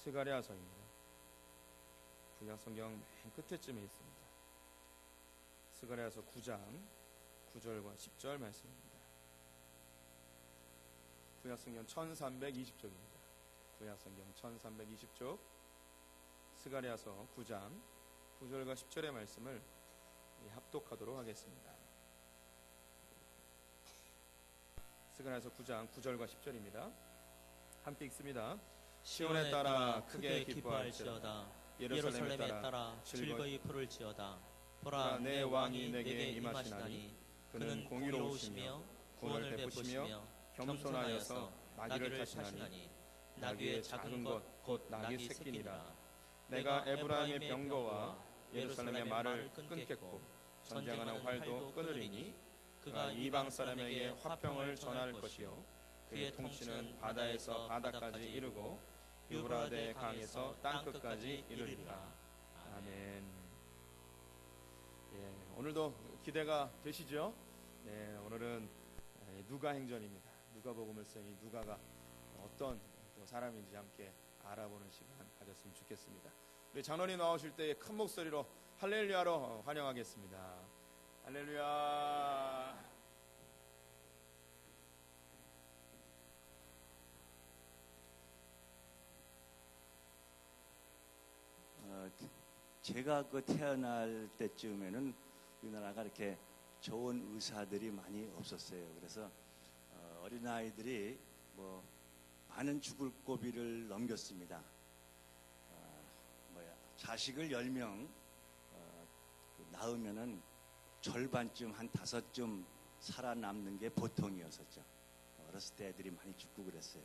스가랴서입니다. 구약성경 맨 끝에쯤에 있습니다. 스가랴서 9장 9절과 10절 말씀입니다. 구약성경 1320쪽입니다. 구약성경 1320쪽 스가랴서 9장 9절과 10절의 말씀을 합독하도록 하겠습니다. 스가랴서 9장 9절과 10절입니다. 함께 읽습니다. 시온에 따라 크게 기뻐할지어다. 예루살렘에 따라 즐거이 부를지어다. 보라, 내 왕이 내게 임하시나니 그는 공의로우시며 구원을 베푸시며 겸손하여서 나귀를 타시나니 나귀의 작은 것 곧 나귀 새끼니라. 내가 에브라임의 병거와 예루살렘의 말을 끊겠고 전쟁하는 활도 끊으리니 그가 이방 사람에게 화평을 전할 것이요 그의 통치는 바다에서 바다까지 이르고 유브라데 강에서 땅끝까지 이르리라. 아멘. 오늘도 기대가 되시죠? 네, 오늘은 누가행전입니다. 누가복음을 쓴 이 누가가 어떤 사람인지 함께 알아보는 시간 가졌으면 좋겠습니다. 우리 장로님 나오실 때 큰 목소리로 할렐루야로 환영하겠습니다. 할렐루야. 제가 태어날 때쯤에는 우리나라가 이렇게 좋은 의사들이 많이 없었어요. 그래서 어린아이들이 많은 죽을 고비를 넘겼습니다. 자식을 10명 낳으면은 절반쯤 한 5쯤 살아남는 게 보통이었었죠. 어렸을 때 애들이 많이 죽고 그랬어요.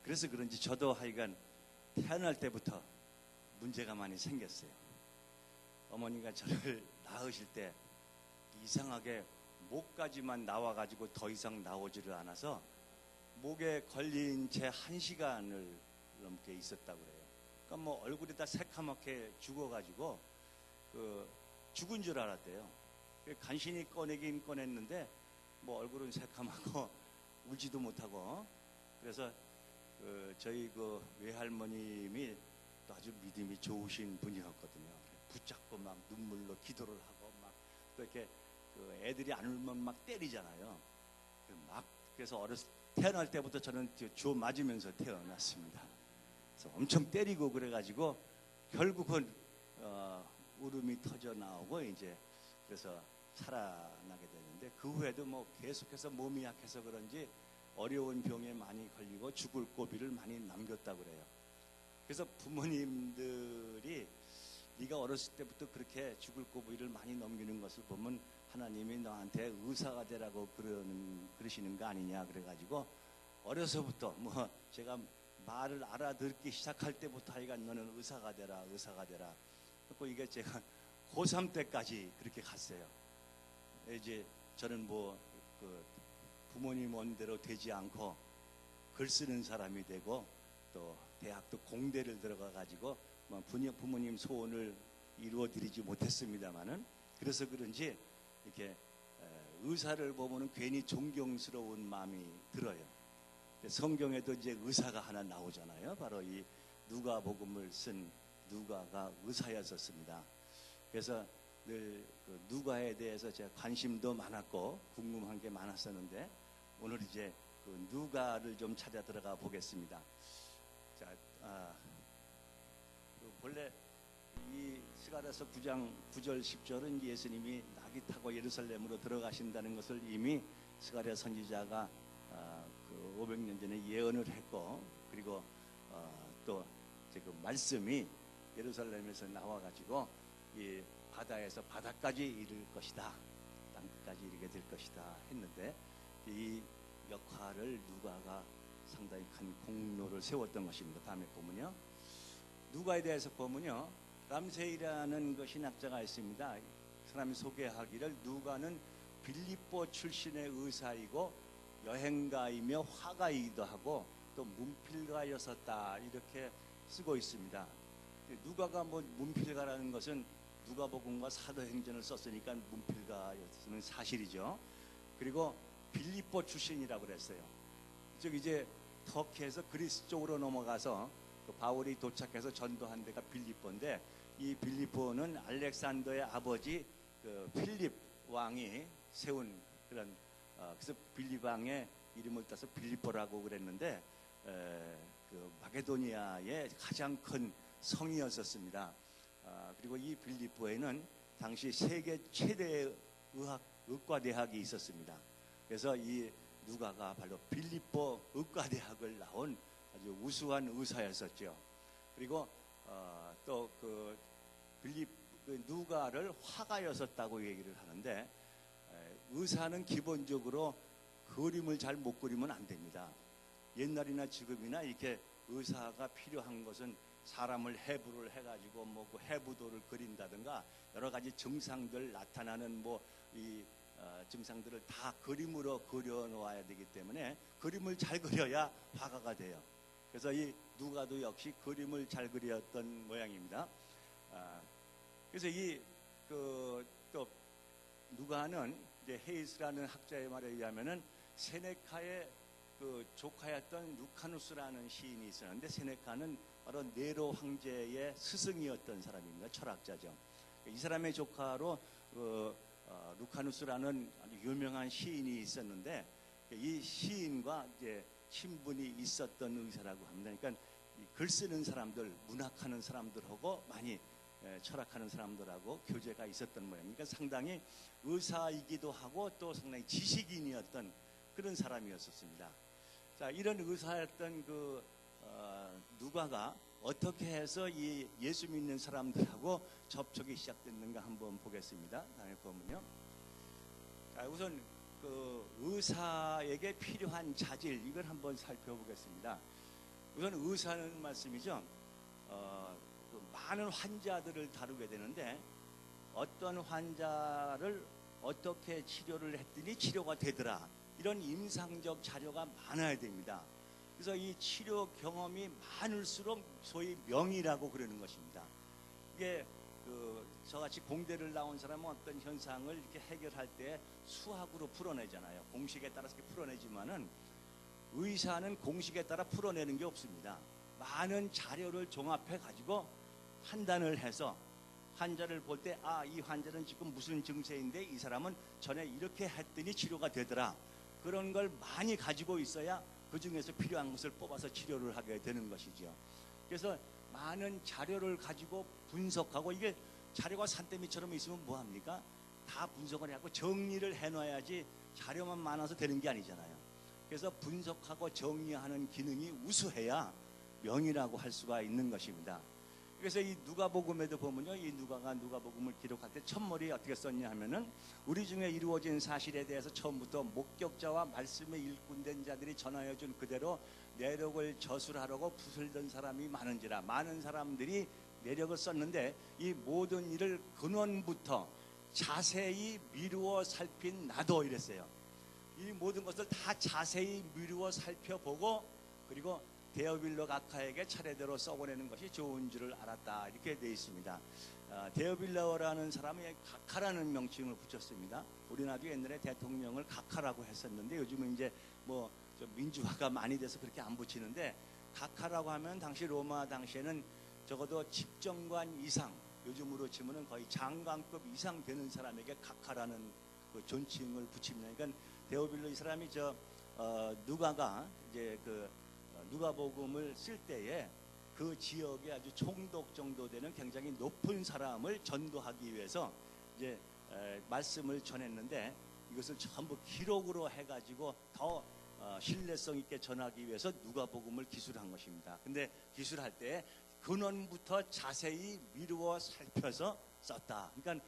그래서 그런지 저도 하여간 태어날 때부터 문제가 많이 생겼어요. 어머니가 저를 낳으실 때 이상하게 목까지만 나와가지고 더 이상 나오지를 않아서 목에 걸린 채 1시간을 넘게 있었다고 그래요. 그러니까 얼굴이 다 새카맣게 죽어가지고 죽은 줄 알았대요. 간신히 꺼내긴 꺼냈는데 얼굴은 새카맣고 울지도 못하고. 그래서 저희 외할머님이 또 아주 믿음이 좋으신 분이었거든요. 붙잡고 막 눈물로 기도를 하고 또 이렇게 애들이 안 울면 막 때리잖아요. 그래서 태어날 때부터 저는 주워 맞으면서 태어났습니다. 그래서 엄청 때리고 그래가지고 결국은 울음이 터져 나오고 이제 그래서 살아나게 되는데, 그 후에도 계속해서 몸이 약해서 그런지 어려운 병에 많이 걸리고 죽을 고비를 많이 남겼다고 그래요. 그래서 부모님들이 네가 어렸을 때부터 그렇게 죽을 고비를 많이 넘기는 것을 보면 하나님이 너한테 의사가 되라고 그러시는 거 아니냐 그래가지고 어려서부터 제가 말을 알아듣기 시작할 때부터 하여간 너는 의사가 되라 그리고 이게 제가 고3 때까지 그렇게 갔어요. 이제 저는 부모님 원대로 되지 않고 글 쓰는 사람이 되고 또 대학도 공대를 들어가가지고 부모님 소원을 이루어드리지 못했습니다만은, 그래서 그런지 이렇게 의사를 보면은 괜히 존경스러운 마음이 들어요. 성경에도 이제 의사가 하나 나오잖아요. 바로 이 누가복음을 쓴 누가가 의사였었습니다. 그래서 늘 누가에 대해서 제가 관심도 많았고 궁금한 게 많았었는데, 오늘 이제 누가를 좀 찾아 들어가 보겠습니다. 자, 본래 이 스가랴서 9장 9절 10절은 예수님이 나귀 타고 예루살렘으로 들어가신다는 것을 이미 스가랴 선지자가 500년 전에 예언을 했고, 그리고 또 지금 말씀이 예루살렘에서 나와가지고 이 바다에서 바다까지 이를 것이다, 땅끝까지 이르게 될 것이다 했는데, 이 역할을 누가가 상당히 큰 공로를 세웠던 것입니다. 다음에 보면요, 누가에 대해서 보면요, 람세이라는 신학자가 있습니다. 사람이 소개하기를 누가는 빌립보 출신의 의사이고 여행가이며 화가이기도 하고 또 문필가였었다, 이렇게 쓰고 있습니다. 누가가 문필가라는 것은 누가복음과 사도행전을 썼으니까 문필가였으면 사실이죠. 그리고 빌립보 출신이라고 그랬어요. 즉 이제 터키에서 그리스 쪽으로 넘어가서 그 바울이 도착해서 전도한 데가 빌립보인데 이 빌립보는 알렉산더의 아버지 그 필립 왕이 세운 그런 그래서 빌립 왕의 이름을 따서 빌립보라고 그랬는데 그 마게도니아의 가장 큰 성이었었습니다. 그리고 이 빌립보에는 당시 세계 최대의 의과대학이 있었습니다. 그래서 이 누가가 바로 빌립보 의과대학을 나온 아주 우수한 의사였었죠. 그리고 또 그 누가를 화가였었다고 얘기를 하는데 의사는 기본적으로 그림을 잘 못 그리면 안 됩니다. 옛날이나 지금이나 이렇게 의사가 필요한 것은 사람을 해부를 해가지고 뭐 그 해부도를 그린다든가 여러 가지 증상들 나타나는 뭐 이 증상들을 다 그림으로 그려 놓아야 되기 때문에 그림을 잘 그려야 화가가 돼요. 그래서 이 누가도 역시 그림을 잘 그렸던 모양입니다. 그래서 또 누가는 이제 헤이스라는 학자의 말에 의하면은 세네카의 그 조카였던 루카누스라는 시인이 있었는데 세네카는 바로 네로 황제의 스승이었던 사람입니다. 철학자죠. 이 사람의 조카로 루카누스라는 아주 유명한 시인이 있었는데 이 시인과 이제 친분이 있었던 의사라고 합니다. 그러니까 글 쓰는 사람들, 문학하는 사람들하고 많이 철학하는 사람들하고 교제가 있었던 모양이니까 그러니까 상당히 의사이기도 하고 또 상당히 지식인이었던 그런 사람이었었습니다. 자, 이런 의사였던 그 누가가 어떻게 해서 이 예수 믿는 사람들하고 접촉이 시작됐는가 한번 보겠습니다. 다음에 보면요. 자, 우선 그 의사에게 필요한 자질 이걸 한번 살펴보겠습니다. 우선 의사는 말씀이죠. 그 많은 환자들을 다루게 되는데 어떤 환자를 어떻게 치료를 했더니 치료가 되더라. 이런 임상적 자료가 많아야 됩니다. 그래서 이 치료 경험이 많을수록 소위 명의라고 그러는 것입니다. 이게 저같이 공대를 나온 사람은 어떤 현상을 이렇게 해결할 때 수학으로 풀어내잖아요. 공식에 따라서 이렇게 풀어내지만은 의사는 공식에 따라 풀어내는 게 없습니다. 많은 자료를 종합해 가지고 판단을 해서 환자를 볼 때 이 환자는 지금 무슨 증세인데 이 사람은 전에 이렇게 했더니 치료가 되더라. 그런 걸 많이 가지고 있어야 그 중에서 필요한 것을 뽑아서 치료를 하게 되는 것이죠. 그래서 많은 자료를 가지고 분석하고 이게 자료가 산더미처럼 있으면 뭐합니까? 다 분석을 하고 정리를 해놔야지 자료만 많아서 되는 게 아니잖아요. 그래서 분석하고 정리하는 기능이 우수해야 명이라고 할 수가 있는 것입니다. 그래서 이 누가복음에도 보면요, 이 누가가 누가복음을 기록할 때 첫머리에 어떻게 썼냐 하면은 우리 중에 이루어진 사실에 대해서 처음부터 목격자와 말씀의 일꾼된 자들이 전하여준 그대로 내력을 저술하려고 부슬던 사람이 많은지라. 많은 사람들이 내력을 썼는데 이 모든 일을 근원부터 자세히 미루어 살핀 나도 이랬어요. 이 모든 것을 다 자세히 미루어 살펴보고 그리고 데오빌로 각하에게 차례대로 써보내는 것이 좋은 줄을 알았다. 이렇게 되어 있습니다. 데오빌로라는 사람이 각하라는 명칭을 붙였습니다. 우리나라도 옛날에 대통령을 각하라고 했었는데 요즘은 이제 뭐 민주화가 많이 돼서 그렇게 안 붙이는데 각하라고 하면 당시 로마 당시에는 적어도 집정관 이상, 요즘으로 치면은 거의 장관급 이상 되는 사람에게 각하라는 그 존칭을 붙입니다. 그러니까 데오빌로 이 사람이 누가가 이제 누가복음을 쓸 때에 그 지역에 아주 총독 정도 되는 굉장히 높은 사람을 전도하기 위해서 이제 말씀을 전했는데 이것을 전부 기록으로 해가지고 더 신뢰성 있게 전하기 위해서 누가복음을 기술한 것입니다. 근데 기술할 때 근원부터 자세히 미루어 살펴서 썼다. 그러니까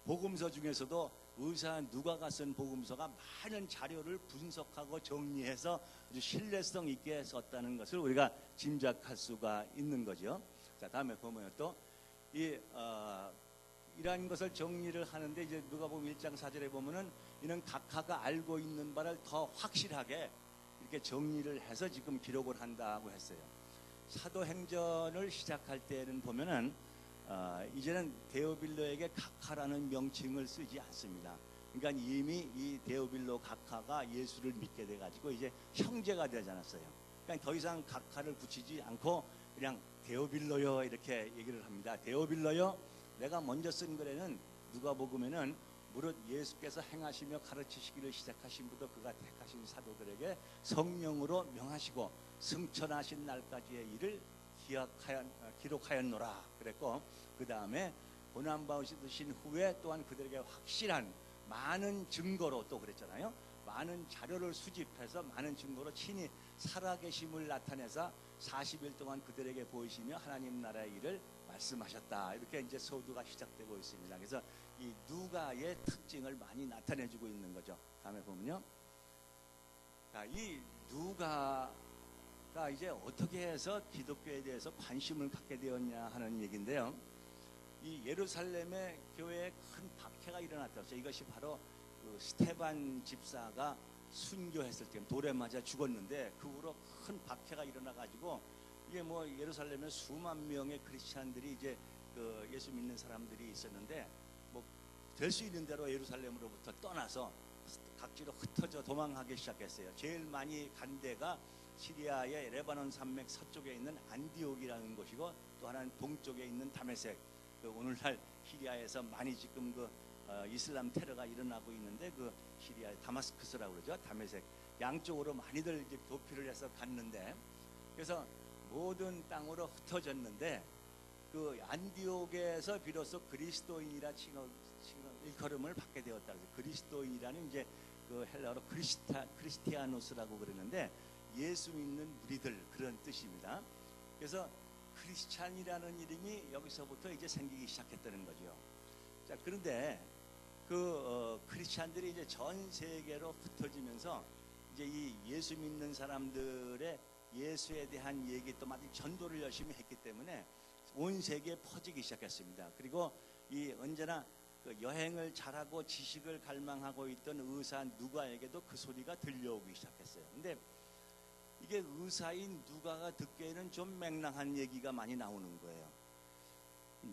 복음서 중에서도 의사 누가가 쓴 복음서가 많은 자료를 분석하고 정리해서 아주 신뢰성 있게 썼다는 것을 우리가 짐작할 수가 있는 거죠. 자, 다음에 보면 또 이러한 것을 정리를 하는데 이제 누가복음 1장 4절에 보면은 이는 각하가 알고 있는 바를 더 확실하게 이렇게 정리를 해서 지금 기록을 한다고 했어요. 사도행전을 시작할 때는 보면은 이제는 데오빌로에게 각하라는 명칭을 쓰지 않습니다. 그러니까 이미 이 데오빌로 각하가 예수를 믿게 돼가지고 이제 형제가 되지 않았어요. 그러니까 더 이상 각하를 붙이지 않고 그냥 데오빌로요 이렇게 얘기를 합니다. 데오빌로요, 내가 먼저 쓴 글에는 누가복음에는 무릇 예수께서 행하시며 가르치시기를 시작하신 부터 그가 택하신 사도들에게 성령으로 명하시고 승천하신 날까지의 일을 기록하였노라 그랬고, 그 다음에 고난받으신 후에 또한 그들에게 확실한 많은 증거로 또 그랬잖아요. 많은 자료를 수집해서 많은 증거로 친히 살아계심을 나타내사 40일 동안 그들에게 보이시며 하나님 나라의 일을 말씀하셨다. 이렇게 이제 서두가 시작되고 있습니다. 그래서 이 누가의 특징을 많이 나타내주고 있는 거죠. 다음에 보면요. 자, 이 누가가 이제 어떻게 해서 기독교에 대해서 관심을 갖게 되었냐 하는 얘기인데요. 이 예루살렘의 교회에 큰 박해가 일어났다고 했어요. 이것이 바로 그 스테반 집사가 순교했을 때 돌에 맞아 죽었는데 그 후로 큰 박해가 일어나가지고 이게 뭐 예루살렘에 수만 명의 크리스찬들이 이제 그 예수 믿는 사람들이 있었는데 뭐 될 수 있는 대로 예루살렘으로부터 떠나서 각지로 흩어져 도망하기 시작했어요. 제일 많이 간 데가 시리아의 레바논 산맥 서쪽에 있는 안디옥이라는 곳이고, 또 하나는 동쪽에 있는 다메섹. 그 오늘날 시리아에서 많이 지금 그 이슬람 테러가 일어나고 있는데 그 시리아 다마스커스라고 그러죠. 다메섹. 양쪽으로 많이들 이제 도피를 해서 갔는데, 그래서 모든 땅으로 흩어졌는데 그 안디옥에서 비로소 그리스도인이라 일컬음을 받게 되었다. 그래서 그리스도인이라는 이제 그 헬라어로 크리스티아노스라고 그러는데 예수 믿는 무리들 그런 뜻입니다. 그래서 크리스찬이라는 이름이 여기서부터 이제 생기기 시작했다는 거죠. 자, 그런데 그 크리스찬들이 이제 전 세계로 흩어지면서 이제 이 예수 믿는 사람들의 예수에 대한 얘기 또 많이 전도를 열심히 했기 때문에 온 세계에 퍼지기 시작했습니다. 그리고 이 언제나 그 여행을 잘하고 지식을 갈망하고 있던 의사 누가에게도 그 소리가 들려오기 시작했어요. 근데 이게 의사인 누가가 듣기에는 좀 맹랑한 얘기가 많이 나오는 거예요.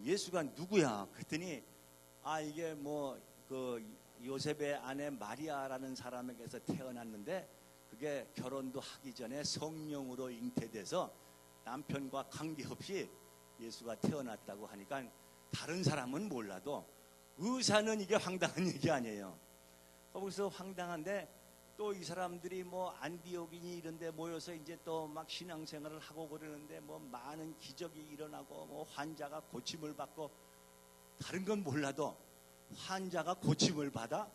예수가 누구야? 그랬더니 이게 뭐 그 요셉의 아내 마리아라는 사람에게서 태어났는데 그게 결혼도 하기 전에 성령으로 잉태돼서 남편과 관계없이 예수가 태어났다고 하니까 다른 사람은 몰라도 의사는 이게 황당한 얘기 아니에요. 거기서 황당한데 또 이 사람들이 뭐 안디옥이니 이런 데 모여서 이제 또 막 신앙생활을 하고 그러는데 뭐 많은 기적이 일어나고 뭐 환자가 고침을 받고, 다른 건 몰라도 환자가 고침을 받아?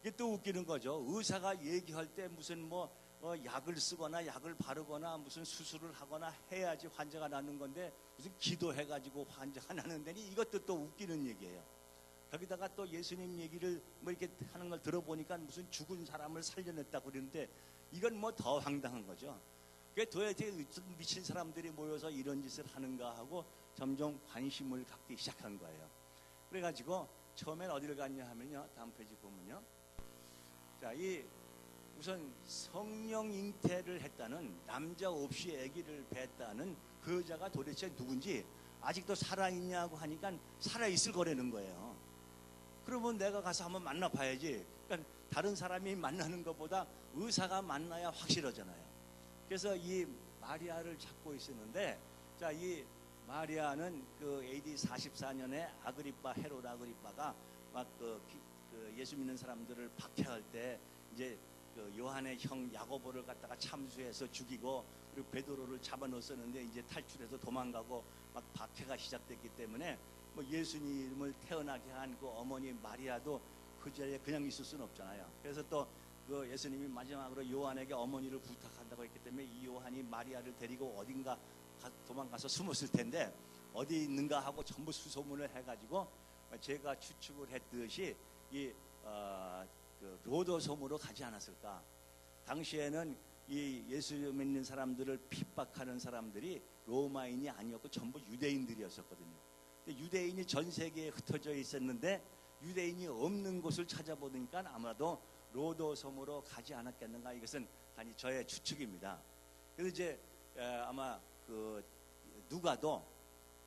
이게 또 웃기는 거죠. 의사가 얘기할 때 무슨 뭐 약을 쓰거나 약을 바르거나 무슨 수술을 하거나 해야지 환자가 낫는 건데 무슨 기도해가지고 환자가 나는데니 이것도 또 웃기는 얘기예요. 거기다가 또 예수님 얘기를 뭐 이렇게 하는 걸 들어보니까 무슨 죽은 사람을 살려냈다고 그러는데 이건 뭐 더 황당한 거죠. 그게 도대체 미친 사람들이 모여서 이런 짓을 하는가 하고 점점 관심을 갖기 시작한 거예요. 그래가지고 처음엔 어디를 갔냐 하면요, 다음 페이지 보면요, 자, 이 우선 성령 잉태를 했다는, 남자 없이 아기를 뱄다는 그 여자가 도대체 누군지 아직도 살아있냐고 하니까 살아있을 거라는 거예요. 그러면 내가 가서 한번 만나봐야지. 그러니까 다른 사람이 만나는 것보다 의사가 만나야 확실하잖아요. 그래서 이 마리아를 찾고 있었는데, 자, 이 마리아는 그 AD 44년에 헤롯 아그리빠가 막 그 예수 믿는 사람들을 박해할 때 이제 그 요한의 형 야고보를 갖다가 참수해서 죽이고, 그리고 베드로를 잡아넣었었는데 이제 탈출해서 도망가고 막 박해가 시작됐기 때문에 뭐 예수님을 태어나게 한 그 어머니 마리아도 그 자리에 그냥 있을 수는 없잖아요. 그래서 또 그 예수님이 마지막으로 요한에게 어머니를 부탁한다고 했기 때문에 이 요한이 마리아를 데리고 어딘가 도망가서 숨었을 텐데 어디 있는가 하고 전부 수소문을 해가지고 제가 추측을 했듯이 이 그 로도섬으로 가지 않았을까. 당시에는 이 예수 믿는 사람들을 핍박하는 사람들이 로마인이 아니었고 전부 유대인들이었었거든요. 근데 유대인이 전 세계에 흩어져 있었는데 유대인이 없는 곳을 찾아보니까 아마도 로도섬으로 가지 않았겠는가. 이것은 단지 저의 추측입니다. 그래서 이제 아마 그 누가도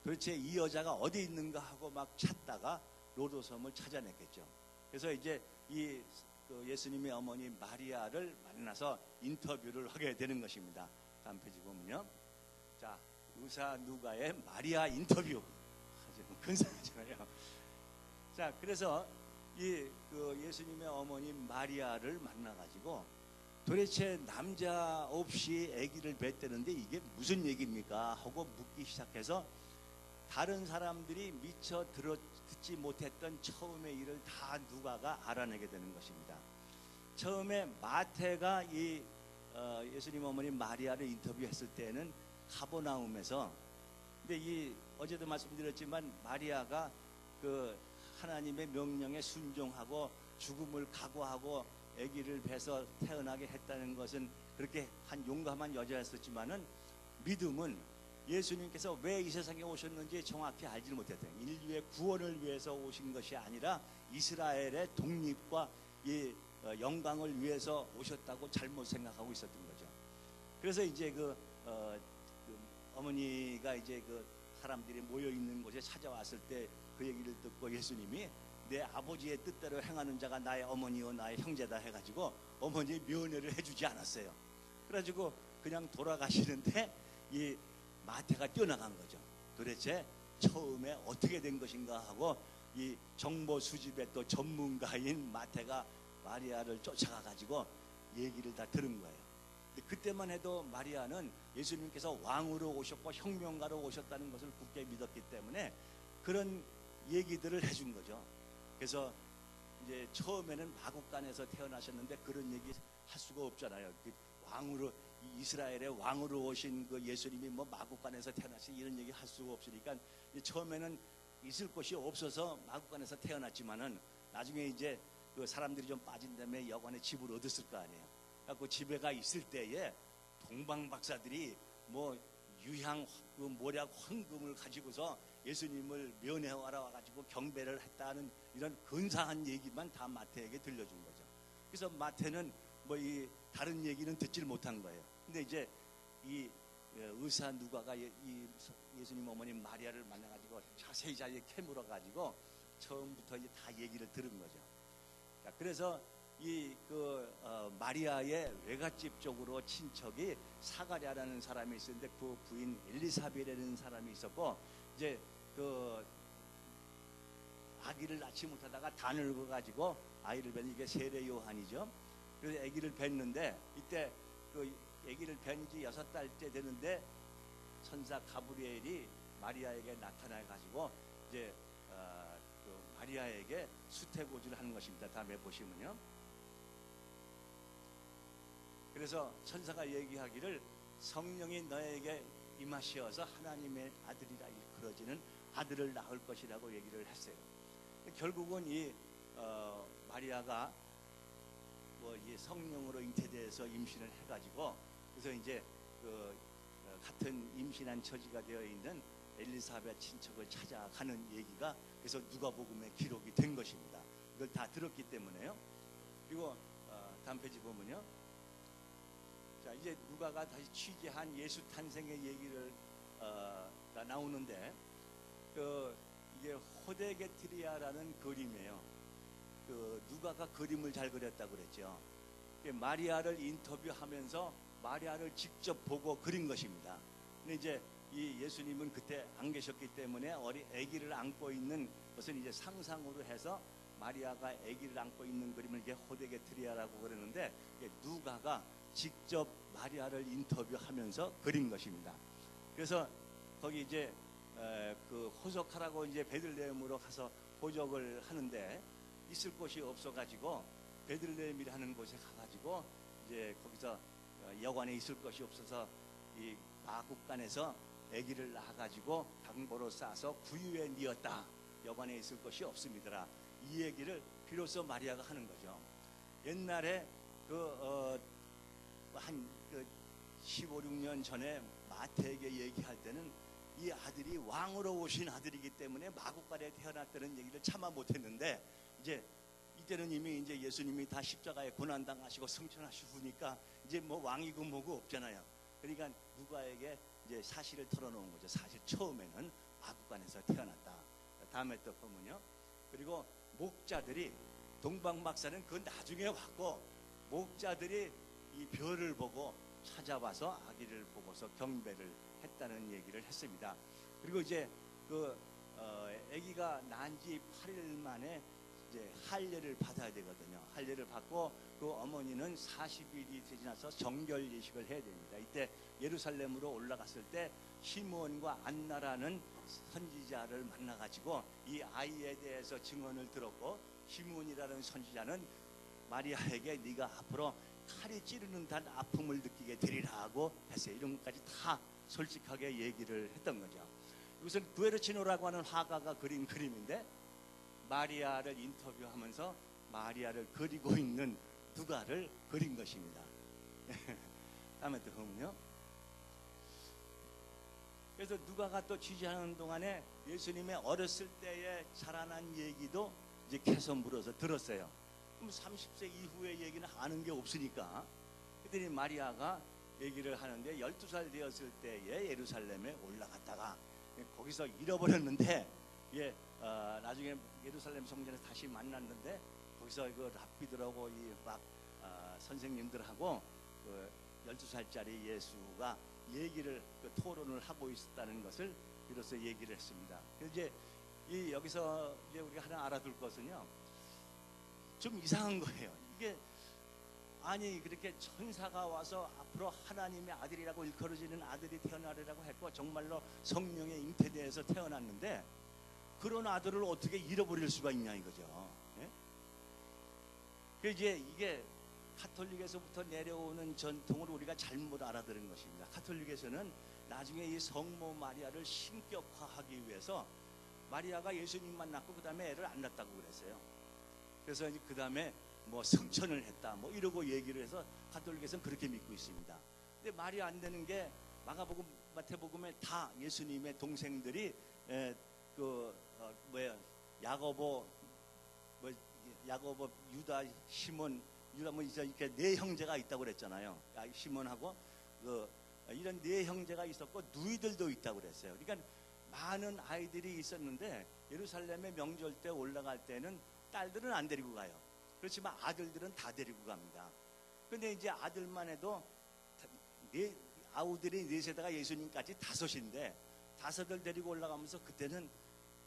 도대체 이 여자가 어디 있는가 하고 막 찾다가 로도섬을 찾아냈겠죠. 그래서 이제 이 그 예수님의 어머니 마리아를 만나서 인터뷰를 하게 되는 것입니다. 다음 페이지 보면요. 자, 의사 누가의 마리아 인터뷰 아주 근사하잖아요. 자, 그래서 그 예수님의 어머니 마리아를 만나가지고 도대체 남자 없이 아기를 뵀다는데 이게 무슨 얘기입니까? 하고 묻기 시작해서 다른 사람들이 미처 듣지 못했던 처음의 일을 다 누가가 알아내게 되는 것입니다. 처음에 마태가 예수님 어머니 마리아를 인터뷰했을 때는 가버나움에서, 근데 어제도 말씀드렸지만 마리아가 그 하나님의 명령에 순종하고 죽음을 각오하고 아기를 배서 태어나게 했다는 것은 그렇게 한 용감한 여자였었지만은 믿음은 예수님께서 왜 이 세상에 오셨는지 정확히 알지 못했대요. 인류의 구원을 위해서 오신 것이 아니라 이스라엘의 독립과 영광을 위해서 오셨다고 잘못 생각하고 있었던 거죠. 그래서 이제 그 어머니가 이제 그 사람들이 모여 있는 곳에 찾아왔을 때 그 얘기를 듣고 예수님이 내 아버지의 뜻대로 행하는 자가 나의 어머니요 나의 형제다 해가지고 어머니의 면회를 해주지 않았어요. 그래가지고 그냥 돌아가시는데 이 마태가 뛰어나간 거죠. 도대체 처음에 어떻게 된 것인가 하고 이 정보 수집의 또 전문가인 마태가 마리아를 쫓아가가지고 얘기를 다 들은 거예요. 근데 그때만 해도 마리아는 예수님께서 왕으로 오셨고 혁명가로 오셨다는 것을 굳게 믿었기 때문에 그런 얘기들을 해준 거죠. 그래서 이제 처음에는 마국간에서 태어나셨는데 그런 얘기 할 수가 없잖아요. 왕으로 이스라엘의 왕으로 오신 그 예수님이 뭐 마국간에서 태어나신 이런 얘기 할 수가 없으니까 처음에는 있을 곳이 없어서 마국간에서 태어났지만은 나중에 이제 그 사람들이 좀 빠진 다음에 여관에 집을 얻었을 거 아니에요. 그 집에가 있을 때에 동방 박사들이 뭐 유향 그 모략 황금을 가지고서 예수님을 면회하러 와가지고 경배를 했다는 이런 근사한 얘기만 다 마태에게 들려준 거죠. 그래서 마태는 뭐 이 다른 얘기는 듣질 못한 거예요. 근데 이제 이 의사 누가가 예수님 어머니 마리아를 만나가지고 자세히 캐물어가지고 처음부터 이제 다 얘기를 들은 거죠. 자, 그래서 마리아의 외갓집 쪽으로 친척이 사가랴라는 사람이 있었는데 그 부인 엘리사벳이라는 사람이 있었고 이제 그 아기를 낳지 못하다가 다 늙어가지고 아이를 뵌 이게 세례 요한이죠. 그래서 아기를 뵀는데 이때 그 아기를 뵌 지 6달째 되는데 천사 가브리엘이 마리아에게 나타나가지고 이제 그 마리아에게 수태고지를 하는 것입니다. 다음에 보시면요. 그래서 천사가 얘기하기를 성령이 너에게 임하시어서 하나님의 아들이라 일컬어지는 아들을 낳을 것이라고 얘기를 했어요. 결국은 마리아가 이 성령으로 잉태돼서 임신을 해가지고 그래서 이제 같은 임신한 처지가 되어 있는 엘리사벳 친척을 찾아가는 얘기가 그래서 누가복음에 기록이 된 것입니다. 이걸 다 들었기 때문에요. 그리고 다음 페이지 보면요. 자, 이제 누가가 다시 취재한 예수 탄생의 얘기를 다 나오는데 이게 호데게트리아라는 그림이에요. 누가가 그림을 잘 그렸다고 그랬죠. 마리아를 인터뷰하면서 마리아를 직접 보고 그린 것입니다. 근데 이제 이 예수님은 그때 안 계셨기 때문에 아기를 안고 있는 것은 이제 상상으로 해서 마리아가 아기를 안고 있는 그림을 이게 호데게트리아라고 그러는데 누가가 직접 마리아를 인터뷰하면서 그린 것입니다. 그래서 거기 이제 그 호적하라고 이제 베들레헴으로 가서 호적을 하는데 있을 곳이 없어가지고 베들레헴이라는 곳에 가가지고 이제 거기서 여관에 있을 것이 없어서 이 마국간에서 아기를 낳아가지고 당보로 싸서 구유에 뉘었다. 여관에 있을 것이 없습니다. 이 얘기를 비로소 마리아가 하는 거죠. 옛날에 한 15, 16년 전에 마태에게 얘기할 때는 이 아들이 왕으로 오신 아들이기 때문에 마국간에 태어났다는 얘기를 차마 못했는데 이제 이때는 이미 이제 예수님이 다 십자가에 고난당하시고 승천하시니까 이제 뭐 왕이고 뭐고 없잖아요. 그러니까 누가에게 이제 사실을 털어놓은 거죠. 사실 처음에는 마국간에서 태어났다. 다음에 또 보면요. 그리고 목자들이 동방 박사는 그 나중에 왔고 목자들이 이 별을 보고 찾아와서 아기를 보고서 경배를 했다는 얘기를 했습니다. 그리고 이제 그 아기가 난 지 8일 만에 이제 할례를 받아야 되거든요. 할례를 받고 그 어머니는 40일이 지나서 정결 예식을 해야 됩니다. 이때 예루살렘으로 올라갔을 때 시므온과 안나라는 선지자를 만나가지고 이 아이에 대해서 증언을 들었고, 시므온이라는 선지자는 마리아에게 네가 앞으로 칼이 찌르는 듯한 아픔을 느끼게 되리라 하고 했어요. 이런 것까지 다 솔직하게 얘기를 했던 거죠. 이것은 두에르치노라고 하는 화가가 그린 그림인데, 마리아를 인터뷰하면서 마리아를 그리고 있는 누가를 그린 것입니다. 다음에 또 보면요. 그래서 누가가 또 취재하는 동안에 예수님의 어렸을 때에 자라난 얘기도 이제 캐서 물어서 들었어요. 그럼 30세 이후의 얘기는 아는 게 없으니까, 그랬더니 마리아가 얘기를 하는데 12살 되었을 때에 예루살렘에 올라갔다가 거기서 잃어버렸는데, 나중에 예루살렘 성전에서 다시 만났는데, 거기서 그 랍비들하고 이 막 선생님들하고 그 12살짜리 예수가 얘기를 토론을 하고 있었다는 것을 비로소 얘기를 했습니다. 그래서 이제 여기서 이제 우리가 하나 알아둘 것은요, 좀 이상한 거예요. 이게 아니 그렇게 천사가 와서 앞으로 하나님의 아들이라고 일컬어지는 아들이 태어나리라고 했고, 정말로 성령의 잉태되어서 태어났는데 그런 아들을 어떻게 잃어버릴 수가 있냐 이거죠. 예? 그 이게 카톨릭에서부터 내려오는 전통을 우리가 잘못 알아들은 것입니다. 카톨릭에서는 나중에 이 성모 마리아를 신격화하기 위해서 마리아가 예수님만 낳고 그 다음에 애를 안 낳았다고 그랬어요. 그래서 그 다음에 뭐 성천을 했다 뭐 이러고 얘기를 해서 가톨릭에서는 그렇게 믿고 있습니다. 근데 말이 안 되는 게 마가복음, 마태복음에 다 예수님의 동생들이 야고보, 유다, 시몬, 유다 뭐 이렇게 네 형제가 있다고 그랬잖아요. 시몬하고 이런 네 형제가 있었고 누이들도 있다고 그랬어요. 그러니까 많은 아이들이 있었는데 예루살렘의 명절 때 올라갈 때는 딸들은 안 데리고 가요. 그렇지만 아들들은 다 데리고 갑니다. 근데 이제 아들만 해도 아우들이 넷에다가 예수님까지 5인데 5을 데리고 올라가면서 그때는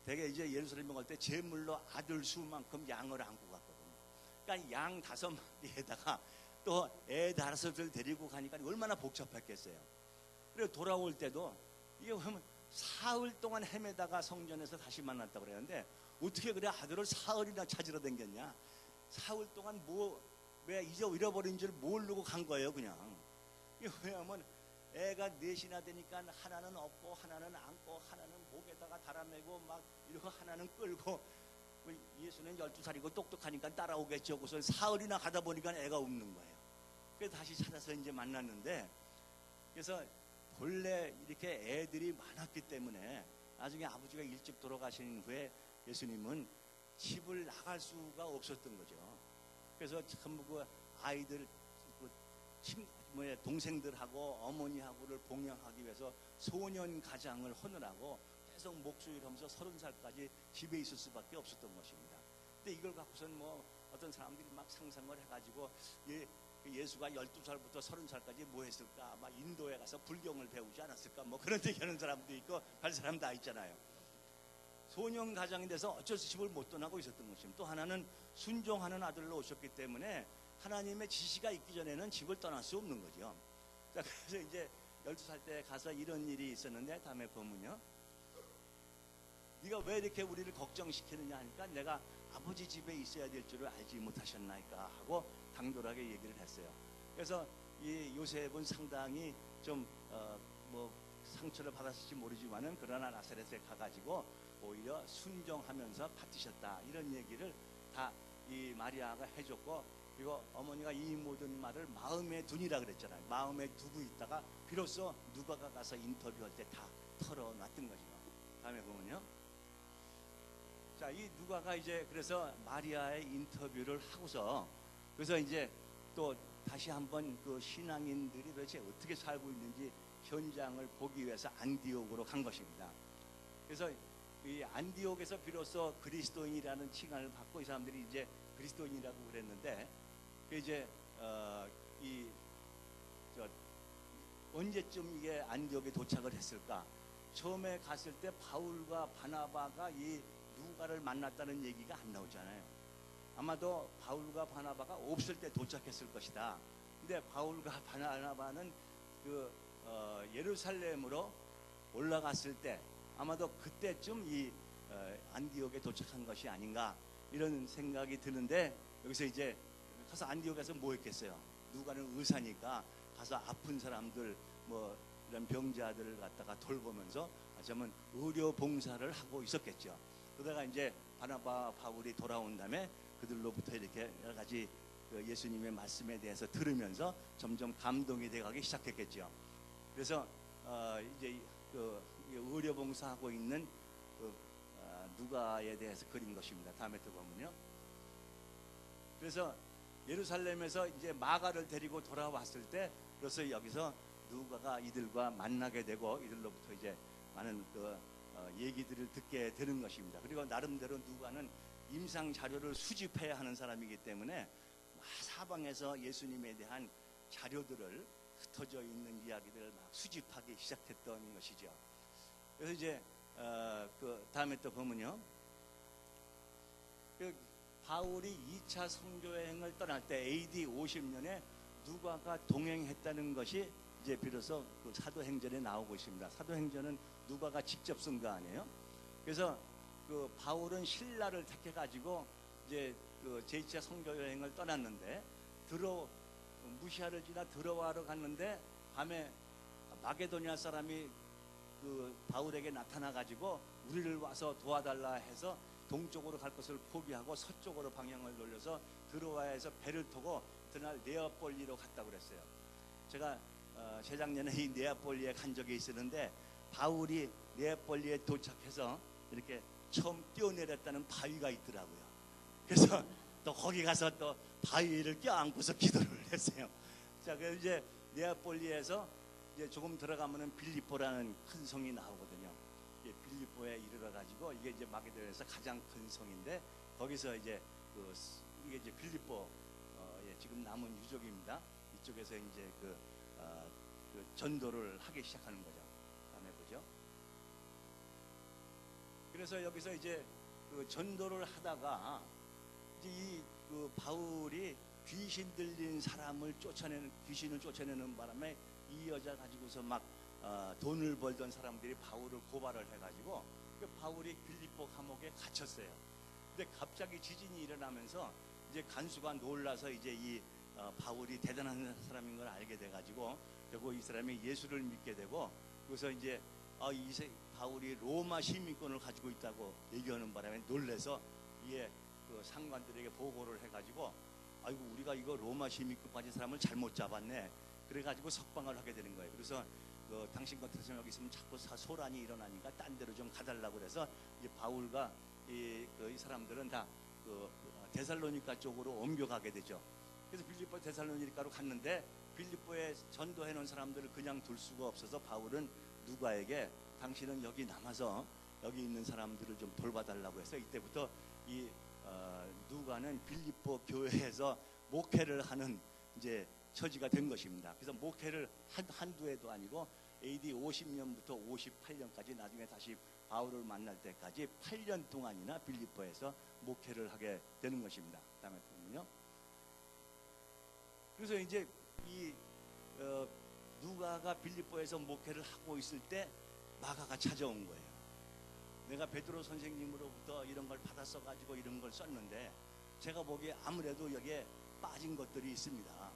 되게 이제 예루살렘에 갈 때 제물로 아들 수만큼 양을 안고 갔거든요. 그러니까 양 5마리에다가 또 애 5을 데리고 가니까 얼마나 복잡했겠어요. 그리고 돌아올 때도 이게 보면 사흘 동안 헤매다가 성전에서 다시 만났다고 그랬는데, 어떻게 그래 아들을 사흘이나 찾으러 댕겼냐. 사흘 동안 왜 이제 잃어버린 줄 모르고 간 거예요 그냥. 왜냐하면 애가 넷이나 되니까 하나는 업고 하나는 안고 하나는 목에다가 달아매고 막 이러고 하나는 끌고, 예수는 12살이고 똑똑하니까 따라오겠죠. 그래서 사흘이나 가다 보니까 애가 없는 거예요. 그래서 다시 찾아서 이제 만났는데, 그래서 본래 이렇게 애들이 많았기 때문에 나중에 아버지가 일찍 돌아가신 후에 예수님은 집을 나갈 수가 없었던 거죠. 그래서 전부 그 아이들 동생들하고 어머니하고를 봉양하기 위해서 소년 가장을 하느라고 계속 목수일 하면서 30살까지 집에 있을 수밖에 없었던 것입니다. 근데 이걸 갖고선 뭐 어떤 사람들이 막 상상을 해가지고 예수가 12살부터 30살까지 뭐 했을까, 막 인도에 가서 불경을 배우지 않았을까, 뭐 그런 얘기하는 사람도 있고 할 사람 다 있잖아요. 소년 가장이 돼서 어쩔 수 집을 못 떠나고 있었던 것입니다. 또 하나는 순종하는 아들로 오셨기 때문에 하나님의 지시가 있기 전에는 집을 떠날 수 없는 거죠. 자, 그래서 이제 12살 때 가서 이런 일이 있었는데, 다음에 보면요, 네가 왜 이렇게 우리를 걱정시키느냐 하니까 내가 아버지 집에 있어야 될 줄을 알지 못하셨나이까 하고 당돌하게 얘기를 했어요. 그래서 이 요셉은 상당히 좀 상처를 받았을지 모르지만은 그러나 나사렛에 가가지고 오히려 순종하면서 받으셨다, 이런 얘기를 다 이 마리아가 해줬고, 그리고 어머니가 이 모든 말을 마음에 두니라 그랬잖아요. 마음에 두고 있다가 비로소 누가가 가서 인터뷰할 때 다 털어놨던 거죠. 다음에 보면요, 자, 이 누가가 이제 그래서 마리아의 인터뷰를 하고서, 그래서 이제 또 다시 한번 그 신앙인들이 도대체 어떻게 살고 있는지 현장을 보기 위해서 안디옥으로 간 것입니다. 그래서 이 안디옥에서 비로소 그리스도인이라는 칭함을 받고 이 사람들이 이제 그리스도인이라고 그랬는데, 그 이제 언제쯤 이게 안디옥에 도착을 했을까? 처음에 갔을 때 바울과 바나바가 이 누가를 만났다는 얘기가 안 나오잖아요. 아마도 바울과 바나바가 없을 때 도착했을 것이다. 근데 바울과 바나바는 예루살렘으로 올라갔을 때 아마도 그때쯤 이 안디옥에 도착한 것이 아닌가 이런 생각이 드는데, 여기서 이제 가서 안디옥에서 뭐 했겠어요? 누가는 의사니까 가서 아픈 사람들 뭐 이런 병자들을 갖다가 돌보면서 하자면 의료 봉사를 하고 있었겠죠. 그러다가 이제 바나바 바울이 돌아온 다음에 그들로부터 이렇게 여러 가지 예수님의 말씀에 대해서 들으면서 점점 감동이 돼가기 시작했겠죠. 그래서 이제 의료 봉사하고 있는 누가에 대해서 그린 것입니다. 다음에 또 보면요. 그래서 예루살렘에서 이제 마가를 데리고 돌아왔을 때, 그래서 여기서 누가가 이들과 만나게 되고 이들로부터 이제 많은 얘기들을 듣게 되는 것입니다. 그리고 나름대로 누가는 임상 자료를 수집해야 하는 사람이기 때문에 사방에서 예수님에 대한 자료들을, 흩어져 있는 이야기들을 막 수집하기 시작했던 것이죠. 그래서 이제 다음에 또 보면요, 바울이 2차 선교여행을 떠날 때 AD 50년에 누가가 동행했다는 것이 이제 비로소 사도행전에 나오고 있습니다. 사도행전은 누가가 직접 쓴 거 아니에요? 그래서 바울은 신라를 택해가지고 이제 제2차 선교여행을 떠났는데, 무시아를 지나 드로아로 갔는데 밤에 마게도니아 사람이 바울에게 나타나가지고 우리를 와서 도와달라 해서 동쪽으로 갈 것을 포기하고 서쪽으로 방향을 돌려서 드로아에서 배를 타고 그날 네아폴리로 갔다고 그랬어요. 제가 재작년에 이 네아폴리에 간 적이 있었는데, 바울이 네아폴리에 도착해서 이렇게 처음 뛰어내렸다는 바위가 있더라고요. 그래서 또 거기 가서 또 바위를 껴안고서 기도를 했어요. 자, 그래서 이제 네아폴리에서 이제 조금 들어가면은 빌립보라는 큰 성이 나오거든요. 빌립보에 이르러 가지고, 이게 이제 마게도니아에서 가장 큰 성인데, 거기서 이제 이게 이제 빌립보 지금 남은 유적입니다. 이쪽에서 이제 전도를 하기 시작하는 거죠. 다음에 보죠. 그래서 여기서 이제 전도를 하다가 이제 바울이 귀신 들린 사람을 귀신을 쫓아내는 바람에 이 여자 가지고서 막 돈을 벌던 사람들이 바울을 고발을 해가지고 바울이 빌립보 감옥에 갇혔어요. 근데 갑자기 지진이 일어나면서 이제 간수가 놀라서 이제 이 바울이 대단한 사람인 걸 알게 돼가지고 결국 이 사람이 예수를 믿게 되고, 그래서 이제 바울이 로마 시민권을 가지고 있다고 얘기하는 바람에 놀래서 이에 상관들에게 보고를 해가지고, 아이고 우리가 이거 로마 시민권 가진 사람을 잘못 잡았네. 그래가지고 석방을 하게 되는 거예요. 그래서 당신 같은 사람 여기 있으면 자꾸 소란이 일어나니까 딴 데로 좀 가달라고 그래서 이제 바울과 이 사람들은 다 데살로니가 쪽으로 옮겨가게 되죠. 그래서 빌립보 데살로니가로 갔는데, 빌립보에 전도해 놓은 사람들을 그냥 둘 수가 없어서 바울은 누가에게 당신은 여기 남아서 여기 있는 사람들을 좀 돌봐달라고 해서 이때부터 이 누가는 빌립보 교회에서 목회를 하는 이제 처지가 된 것입니다. 그래서 목회를 한두 해도 아니고 AD 50년부터 58년까지 나중에 다시 바울을 만날 때까지 8년 동안이나 빌립보에서 목회를 하게 되는 것입니다. 다음에 보면요. 그래서 이제 이 누가가 빌립보에서 목회를 하고 있을 때 마가가 찾아온 거예요. 내가 베드로 선생님으로부터 이런 걸 받았어 가지고 이런 걸 썼는데, 제가 보기에 아무래도 여기에 빠진 것들이 있습니다.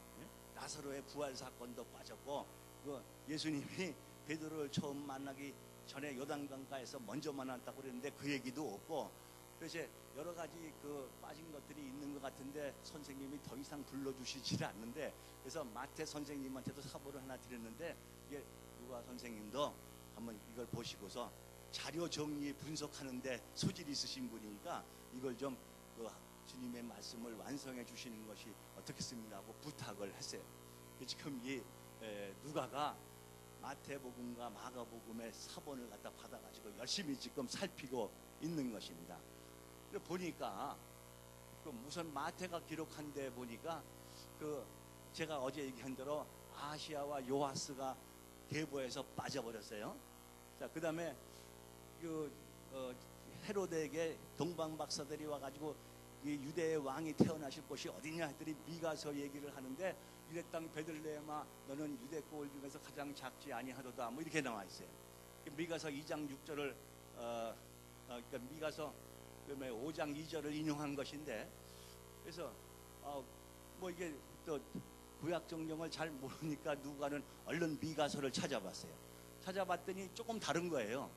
나사로의 부활 사건도 빠졌고, 예수님이 베드로를 처음 만나기 전에 요단강가에서 먼저 만났다고 그랬는데 그 얘기도 없고, 그래서 여러 가지 빠진 것들이 있는 것 같은데 선생님이 더 이상 불러주시질 않는데, 그래서 마태 선생님한테도 사보를 하나 드렸는데, 이게 누가 선생님도 한번 이걸 보시고서 자료 정리 분석하는데 소질이 있으신 분이니까 이걸 좀 주님의 말씀을 완성해 주시는 것이 어떻겠습니까 하고 부탁을 했어요. 지금 이 누가가 마태복음과 마가복음의 사본을 갖다 받아가지고 열심히 지금 살피고 있는 것입니다. 보니까 무슨 마태가 기록한 데 보니까 제가 어제 얘기한 대로 아시아와 요하스가 계보에서 빠져버렸어요. 자, 그 다음에 그 헤로데에게 동방 박사들이 와가지고 이 유대의 왕이 태어나실 곳이 어디냐 했더니 미가서 얘기를 하는데 유대 땅 베들레헴아 너는 유대 꼴 중에서 가장 작지 아니하도다 뭐 이렇게 나와 있어요. 미가서 2장 6절을 그러니까 미가서 5장 2절을 인용한 것인데 그래서 뭐 이게 또 구약 성경을 잘 모르니까 누가는 얼른 미가서를 찾아봤어요. 찾아봤더니 조금 다른 거예요.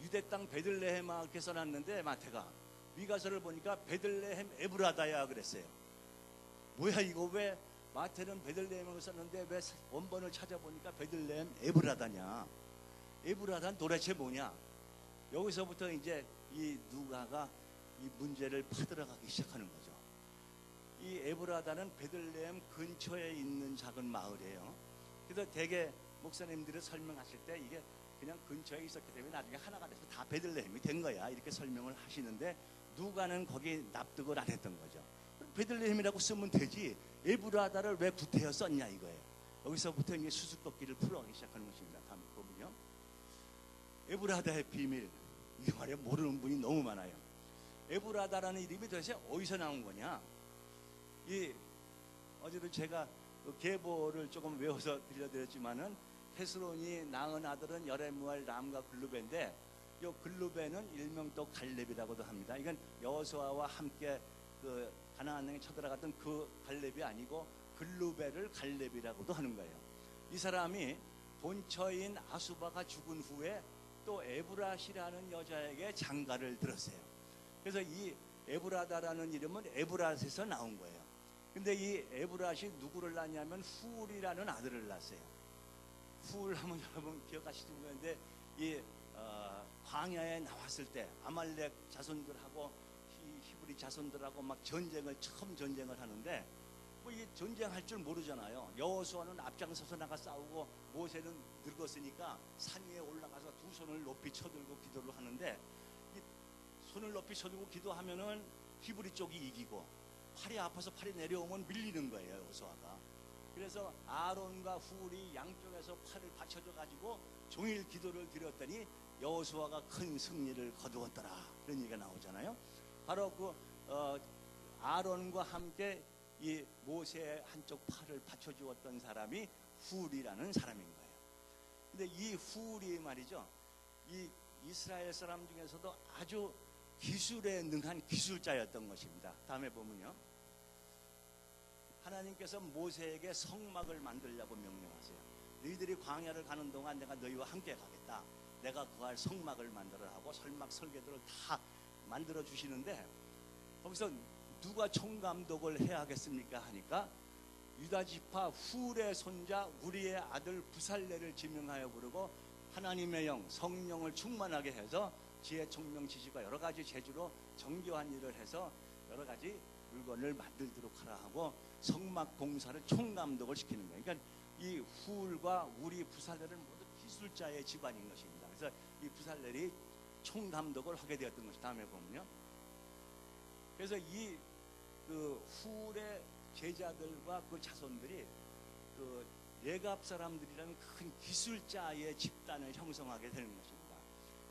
유대 땅 베들레헴아 이렇게 써놨는데 마태가 미가서를 보니까 베들레헴 에브라다야 그랬어요. 뭐야 이거 왜 마태는 베들레헴을 썼는데 왜 원본을 찾아보니까 베들레헴 에브라다냐? 에브라다는 도대체 뭐냐? 여기서부터 이제 이 누가가 이 문제를 파들어가기 시작하는 거죠. 이 에브라다는 베들레헴 근처에 있는 작은 마을이에요. 그래서 대개 목사님들이 설명하실 때 이게 그냥 근처에 있었기 때문에 나중에 하나가 돼서 다 베들레헴이 된 거야 이렇게 설명을 하시는데 누가는 거기 납득을 안 했던 거죠. 베들레헴이라고 쓰면 되지 에브라다를 왜 구태여 썼냐 이거예요. 여기서부터 이제 수수께끼를 풀어가기 시작하는 것입니다. 다음 보면요. 에브라다의 비밀 이게 말이야 모르는 분이 너무 많아요. 에브라다라는 이름이 도대체 어디서 나온 거냐? 어제도 제가 그 계보를 조금 외워서 들려드렸지만은 헤스론이 낳은 아들은 여레무알, 람과 글루벤인데 이 글루벤은 일명 또 갈렙이라고도 합니다. 이건 여호수아와 함께 그 가나안 땅에 쳐들어갔던 그 갈렙이 아니고 글루벤을 갈렙이라고도 하는 거예요. 이 사람이 본처인 아수바가 죽은 후에 또 에브라시라는 여자에게 장가를 들었어요. 그래서 이 에브라다라는 이름은 에브라스에서 나온 거예요. 근데 이 에브라시 누구를 낳냐면 훌이라는 아들을 낳았어요. 훌 하면 여러분 기억하시는 건데 이 광야에 나왔을 때 아말렉 자손들하고 히브리 자손들하고 막 처음 전쟁을 하는데 뭐 이게 전쟁할 줄 모르잖아요. 여호수아는 앞장서서 나가 싸우고 모세는 늙었으니까 산 위에 올라가서 두 손을 높이 쳐들고 기도를 하는데 이 손을 높이 쳐들고 기도하면은 히브리 쪽이 이기고 팔이 아파서 팔이 내려오면 밀리는 거예요 여호수아가. 그래서 아론과 훌이 양쪽에서 팔을 받쳐줘 가지고 종일 기도를 드렸더니 여호수아가 큰 승리를 거두었더라 그런 얘기가 나오잖아요. 바로 그 아론과 함께 이 모세의 한쪽 팔을 받쳐주었던 사람이 훌이라는 사람인 거예요. 근데 이 훌이 말이죠, 이 이스라엘 사람 중에서도 아주 기술에 능한 기술자였던 것입니다. 다음에 보면요, 하나님께서 모세에게 성막을 만들려고 명령하세요. 너희들이 광야를 가는 동안 내가 너희와 함께 가겠다. 내가 거할 성막을 만들어 하고 설막 설계도를 다 만들어 주시는데 거기서 누가 총감독을 해야 하겠습니까 하니까 유다 지파 훌의 손자 우리의 아들 부살레를 지명하여 부르고 하나님의 영 성령을 충만하게 해서 지혜 총명 지식과 여러 가지 재주로 정교한 일을 해서 여러 가지 물건을 만들도록 하라 하고 성막 공사를 총감독을 시키는 거예요. 그러니까 이 훌과 우리 부살레는 모두 기술자의 집안인 것입니다. 그래서 이 부살렐이 총감독을 하게 되었던 것이 다음에 보면요. 그래서 이 그 훌의 제자들과 그 자손들이 그 레갑 사람들이라는 큰 기술자의 집단을 형성하게 되는 것입니다.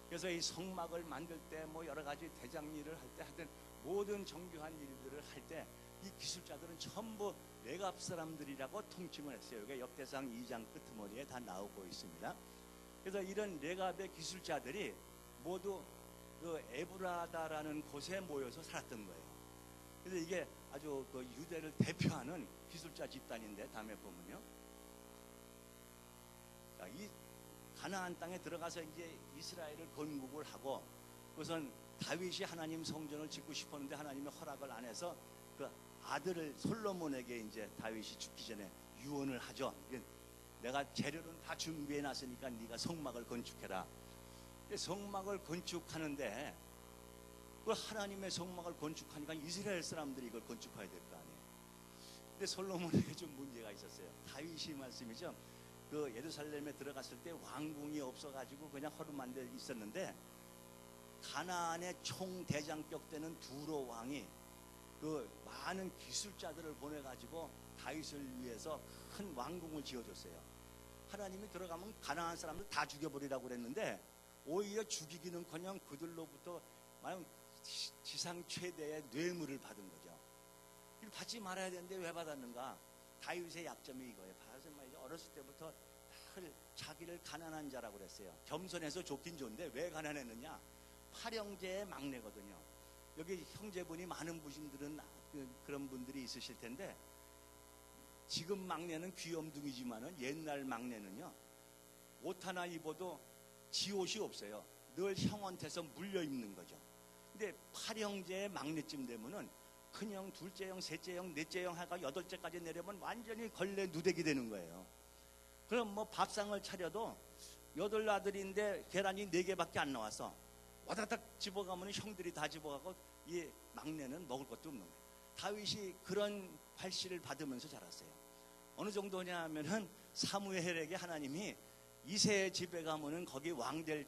그래서 이 성막을 만들 때 뭐 여러 가지 대장 일을 할 때 하여튼 모든 정교한 일들을 할 때 이 기술자들은 전부 레갑 사람들이라고 통칭을 했어요. 이게 역대상 2장 끄트머리에 다 나오고 있습니다. 그래서 이런 레갑의 기술자들이 모두 그 에브라다라는 곳에 모여서 살았던 거예요. 그래서 이게 아주 그 유대를 대표하는 기술자 집단인데 다음에 보면요. 자, 이 가나안 땅에 들어가서 이제 이스라엘을 건국을 하고 그것은 다윗이 하나님 성전을 짓고 싶었는데 하나님의 허락을 안 해서 그 아들을 솔로몬에게 이제 다윗이 죽기 전에 유언을 하죠. 내가 재료는 다 준비해 놨으니까 네가 성막을 건축해라. 성막을 건축하는데 그 하나님의 성막을 건축하니까 이스라엘 사람들이 이걸 건축해야 될 거 아니에요. 근데 솔로몬에게 좀 문제가 있었어요. 다윗이 말씀이죠. 그 예루살렘에 들어갔을 때 왕궁이 없어가지고 그냥 허름한 데 있었는데 가나안의 총대장격 되는 두로 왕이 그 많은 기술자들을 보내가지고 다윗을 위해서 큰 왕궁을 지어줬어요. 하나님이 들어가면 가난한 사람들 다 죽여버리라고 그랬는데 오히려 죽이기는커녕 그들로부터 지상 최대의 뇌물을 받은 거죠. 이걸 받지 말아야 되는데 왜 받았는가? 다윗의 약점이 이거예요. 다윗은 말이죠. 어렸을 때부터 늘 자기를 가난한 자라고 그랬어요. 겸손해서 좋긴 좋은데 왜 가난했느냐? 팔형제의 막내거든요. 여기 형제분이 많은 분들은 그런 분들이 있으실 텐데 지금 막내는 귀염둥이지만은 옛날 막내는요 옷 하나 입어도 지 옷이 없어요. 늘 형한테서 물려 입는 거죠. 근데 팔형제의 막내쯤 되면은 큰형, 둘째형, 셋째형, 넷째형 하가 여덟째까지 내려면 완전히 걸레 누대기 되는 거예요. 그럼 뭐 밥상을 차려도 여덟 아들인데 계란이 4개밖에 안 나와서 와다닥 집어가면 형들이 다 집어가고 이 막내는 먹을 것도 없는 거예요. 다윗이 그런 발시를 받으면서 자랐어요. 어느 정도냐 하면은 사무엘에게 하나님이 이새의 집에 가면은 거기 왕될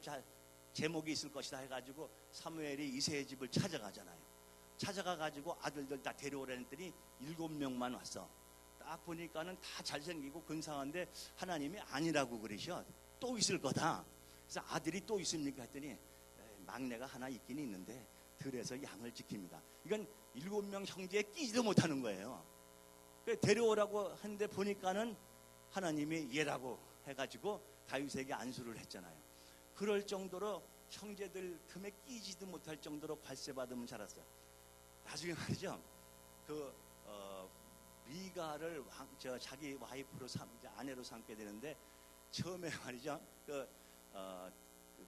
제목이 있을 것이다 해가지고 사무엘이 이새의 집을 찾아가잖아요. 찾아가가지고 아들들 다 데려오라 했더니 7명만 왔어. 딱 보니까는 다 잘생기고 근사한데 하나님이 아니라고 그러셔. 또 있을 거다. 그래서 아들이 또 있습니까 했더니 막내가 하나 있긴 있는데 들에서 양을 지킵니다. 이건 7명 형제에 끼지도 못하는 거예요. 데려오라고 했는데 보니까는 하나님이 얘라고 해가지고 다윗에게 안수를 했잖아요. 그럴 정도로 형제들 틈에 끼지도 못할 정도로 발세받으면 자랐어요. 나중에 말이죠. 미가를 자기 와이프로 아내로 삼게 되는데 처음에 말이죠.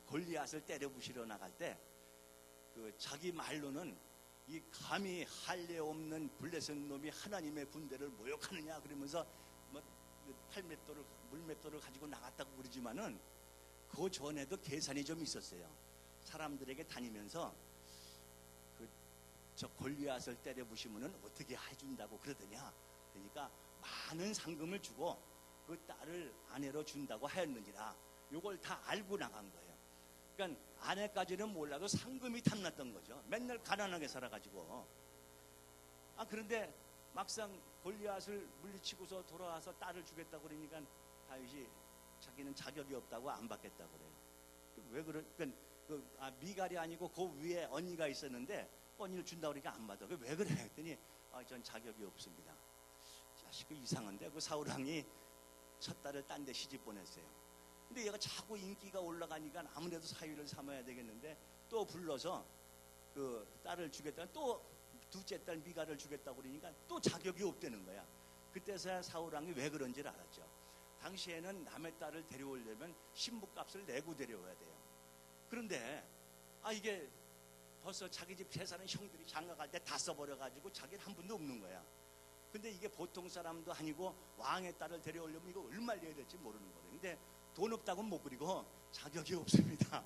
골리앗을 때려 부시러 나갈 때 자기 말로는 이 감히 할례 없는 블레셋 놈이 하나님의 군대를 모욕하느냐 그러면서 뭐 팔맷돌을 물맷돌을 가지고 나갔다고 그러지만은 그 전에도 계산이 좀 있었어요. 사람들에게 다니면서 저 골리앗을 때려 부시면은 어떻게 해준다고 그러더냐. 그러니까 많은 상금을 주고 그 딸을 아내로 준다고 하였느니라. 요걸 다 알고 나간 거예요. 그러니까 아내까지는 몰라도 상금이 탐났던 거죠. 맨날 가난하게 살아가지고. 그런데 막상 골리앗을 물리치고서 돌아와서 딸을 주겠다고 그러니까 다윗이 자기는 자격이 없다고 안 받겠다고 그래요. 왜 그러니까 미갈이 아니고 그 위에 언니가 있었는데 언니를 준다고 그러니까 안 받아. 왜 그래? 했더니 전 자격이 없습니다. 자식 이상한데 그 사울왕이 첫 딸을 딴 데 시집 보냈어요. 근데 얘가 자꾸 인기가 올라가니까 아무래도 사위를 삼아야 되겠는데 또 불러서 그 딸을 주겠다. 또 둘째 딸 미갈을 주겠다고 그러니까 또 자격이 없다는 거야. 그때서야 사울왕이 왜 그런지를 알았죠. 당시에는 남의 딸을 데려오려면 신부값을 내고 데려와야 돼요. 그런데 이게 벌써 자기 집 재산은 형들이 장가갈 때 다 써버려가지고 자기는 한 분도 없는 거야. 근데 이게 보통 사람도 아니고 왕의 딸을 데려오려면 이거 얼마 내야 될지 모르는 거예요. 근데 돈 없다고는 못 부리고 자격이 없습니다.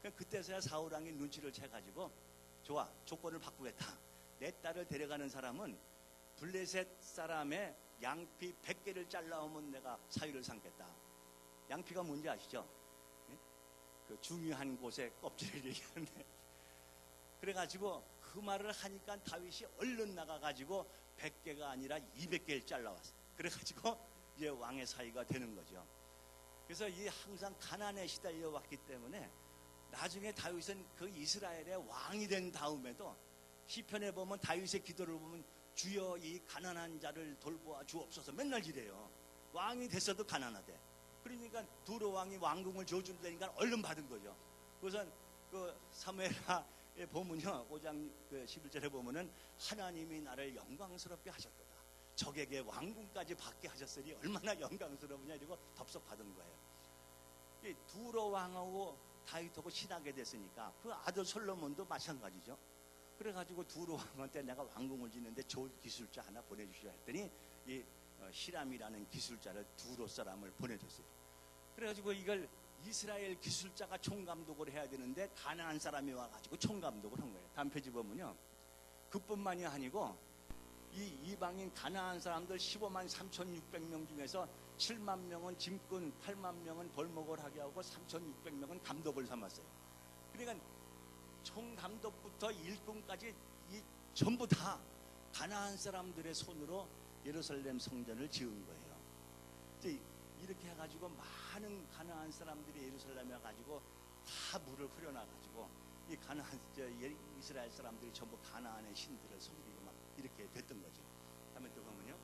그때서야 사울왕이 눈치를 채가지고 좋아, 조건을 바꾸겠다. 내 딸을 데려가는 사람은 블레셋 사람의 양피 100개를 잘라오면 내가 사위를 삼겠다. 양피가 뭔지 아시죠? 네? 그 중요한 곳에 껍질을 얘기하는데 그래가지고 그 말을 하니까 다윗이 얼른 나가가지고 100개가 아니라 200개를 잘라왔어요. 그래가지고 이제 왕의 사위가 되는 거죠. 그래서 이 항상 가난에 시달려 왔기 때문에 나중에 다윗은 그 이스라엘의 왕이 된 다음에도 시편에 보면 다윗의 기도를 보면 주여 이 가난한 자를 돌보아 주옵소서 맨날 이래요. 왕이 됐어도 가난하대. 그러니까 두로 왕이 왕궁을 줘준다니까 얼른 받은 거죠. 우선 그 사무엘하에 보면요 5장 11절에 보면은 하나님이 나를 영광스럽게 하셨도다. 적에게 왕궁까지 받게 하셨으니 얼마나 영광스러우냐 이러고 덥석 받은 거예요. 이 두로 왕하고 다윗하고 친하게 됐으니까 그 아들 솔로몬도 마찬가지죠. 그래가지고 두로 왕한테 내가 왕궁을 짓는데 좋은 기술자 하나 보내주시라 했더니 이 히람이라는 기술자를 두로 사람을 보내줬어요. 그래가지고 이걸 이스라엘 기술자가 총감독을 해야 되는데 가난한 사람이 와가지고 총감독을 한 거예요. 다음 페이지 보면요. 그뿐만이 아니고 이 이방인 가난한 사람들 15만 3,600명 중에서 7만 명은 짐꾼, 8만 명은 벌목을 하게 하고 3,600명은 감독을 삼았어요. 그러니까 총감독부터 일꾼까지 전부 다 가난한 사람들의 손으로 예루살렘 성전을 지은 거예요. 이렇게 해가지고 많은 가나안 사람들이 예루살렘에 가지고 다 물을 흐려놔가지고 이 가나안 이스라엘 사람들이 전부 가나안의 신들을 섬기고 막 이렇게 됐던 거죠. 다음에 또 보면요.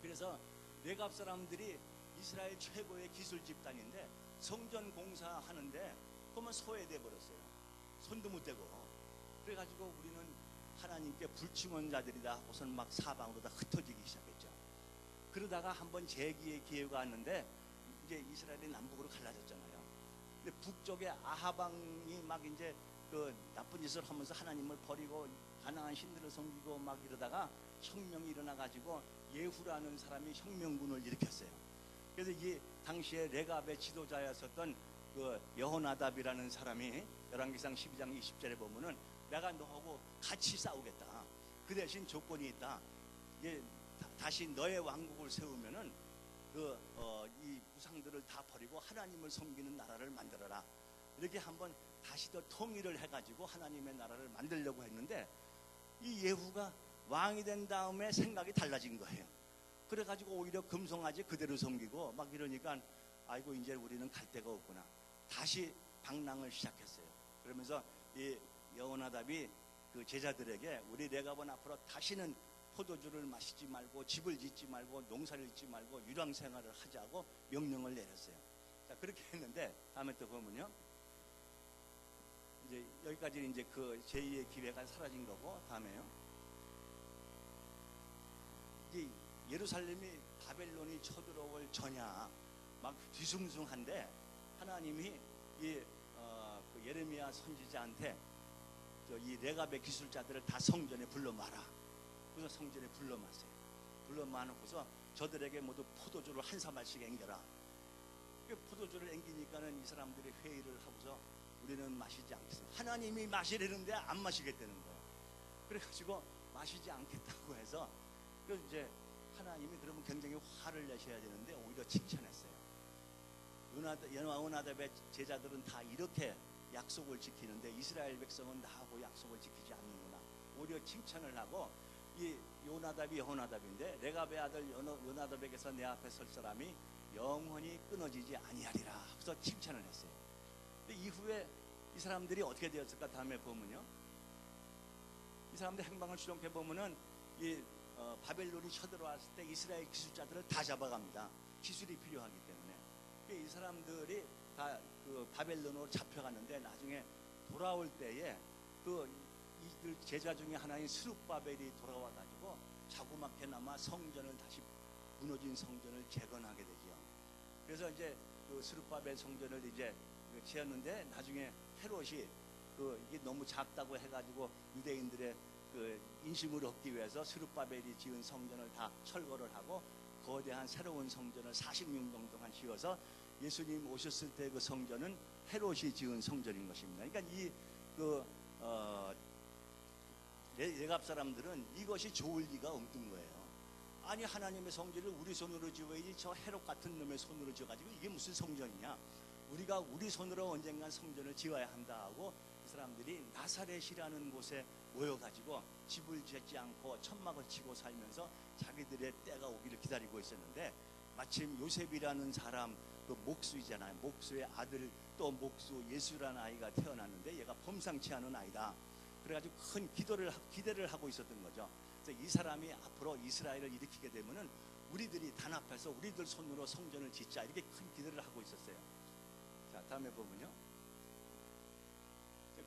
그래서 레갑 사람들이 이스라엘 최고의 기술 집단인데 성전 공사하는데 그러면 소외돼 버렸어요. 손도 못 대고. 그래가지고 우리는 하나님께 불충원자들이다 하고선 막 사방으로 다 흩어지기 시작했죠. 그러다가 한번 재기의 기회가 왔는데 이제 이스라엘이 남북으로 갈라졌잖아요. 근데 북쪽에 아하방이 막 이제 그 나쁜 짓을 하면서 하나님을 버리고 가나안 신들을 섬기고 막 이러다가 혁명이 일어나가지고 예후라는 사람이 혁명군을 일으켰어요. 그래서 이 당시에 레갑의 지도자였었던 그 여호나답이라는 사람이 열왕기상 12장 20절에 보면은 내가 너하고 같이 싸우겠다. 그 대신 조건이 있다. 이게 다시 너의 왕국을 세우면은 이 우상들을 다 버리고 하나님을 섬기는 나라를 만들어라. 이렇게 한번 다시 더 통일을 해가지고 하나님의 나라를 만들려고 했는데 이 예후가 왕이 된 다음에 생각이 달라진 거예요. 그래가지고 오히려 금송아지 그대로 섬기고 막 이러니까 아이고 이제 우리는 갈 데가 없구나. 다시 방랑을 시작했어요. 그러면서 이 여호나답이 그 제자들에게 우리 레갑은 앞으로 다시는 포도주를 마시지 말고 집을 짓지 말고 농사를 짓지 말고 유랑 생활을 하자고 명령을 내렸어요. 자, 그렇게 했는데 다음에 또 보면요. 이제 여기까지는 이제 그 제2의 기회가 사라진 거고 다음에요. 이제 예루살렘이 바벨론이 쳐들어올 전야 막 뒤숭숭한데 하나님이 그 예레미야 선지자한테 이 레갑의 기술자들을 다 성전에 불러 모아라. 그래서 성전에 불러 모았어요. 불러 모아놓고서 저들에게 모두 포도주를 한 사발씩 앵겨라. 포도주를 앵기니까는 이 사람들이 회의를 하고서 우리는 마시지 않겠습니다. 하나님이 마시려는데 안 마시겠다는 거예요. 그래가지고 마시지 않겠다고 해서 그래서 이제 하나님이 그러면 굉장히 화를 내셔야 되는데 오히려 칭찬했어요. 여호나답의 제자들은 다 이렇게 약속을 지키는데 이스라엘 백성은 나하고 약속을 지키지 않는구나. 오히려 칭찬을 하고 이 여호나답인데 레갑의 아들 여호나답에게서 내 앞에 설 사람이 영원히 끊어지지 아니하리라. 그래서 칭찬을 했어요. 근데 이후에 이 사람들이 어떻게 되었을까 다음에 보면요. 이 사람들 행방을 추론해 보면은 바벨론이 쳐들어왔을 때 이스라엘 기술자들을 다 잡아갑니다. 기술이 필요하기 때문에. 이 사람들이 다 그 바벨론으로 잡혀갔는데 나중에 돌아올 때에 이들 제자 중에 하나인 스룹바벨이 돌아와가지고 자그맣게나마 성전을 다시 무너진 성전을 재건하게 되죠. 그래서 이제 그 스룹바벨 성전을 이제 지었는데 나중에 헤롯이 이게 너무 작다고 해가지고 유대인들의 그 인심을 얻기 위해서 스룹바벨이 지은 성전을 다 철거를 하고 거대한 새로운 성전을 46년 동안 지어서 예수님 오셨을 때 그 성전은 헤롯이 지은 성전인 것입니다. 그러니까 레갑 사람들은 이것이 좋을 리가 없는 거예요. 아니 하나님의 성전을 우리 손으로 지어야지 저 헤롯 같은 놈의 손으로 지어가지고 이게 무슨 성전이냐. 우리가 우리 손으로 언젠간 성전을 지어야 한다 하고 그 사람들이 나사렛이라는 곳에 모여가지고 집을 짓지 않고 천막을 치고 살면서 자기들의 때가 오기를 기다리고 있었는데 마침 요셉이라는 사람 그 목수이잖아요. 목수의 아들 또 목수 예수라는 아이가 태어났는데 얘가 범상치 않은 아이다. 그래가지고 큰 기대를 하고 있었던 거죠. 그래서 이 사람이 앞으로 이스라엘을 일으키게 되면은 우리들이 단합해서 우리들 손으로 성전을 짓자 이렇게 큰 기대를 하고 있었어요. 자, 다음에 보면요.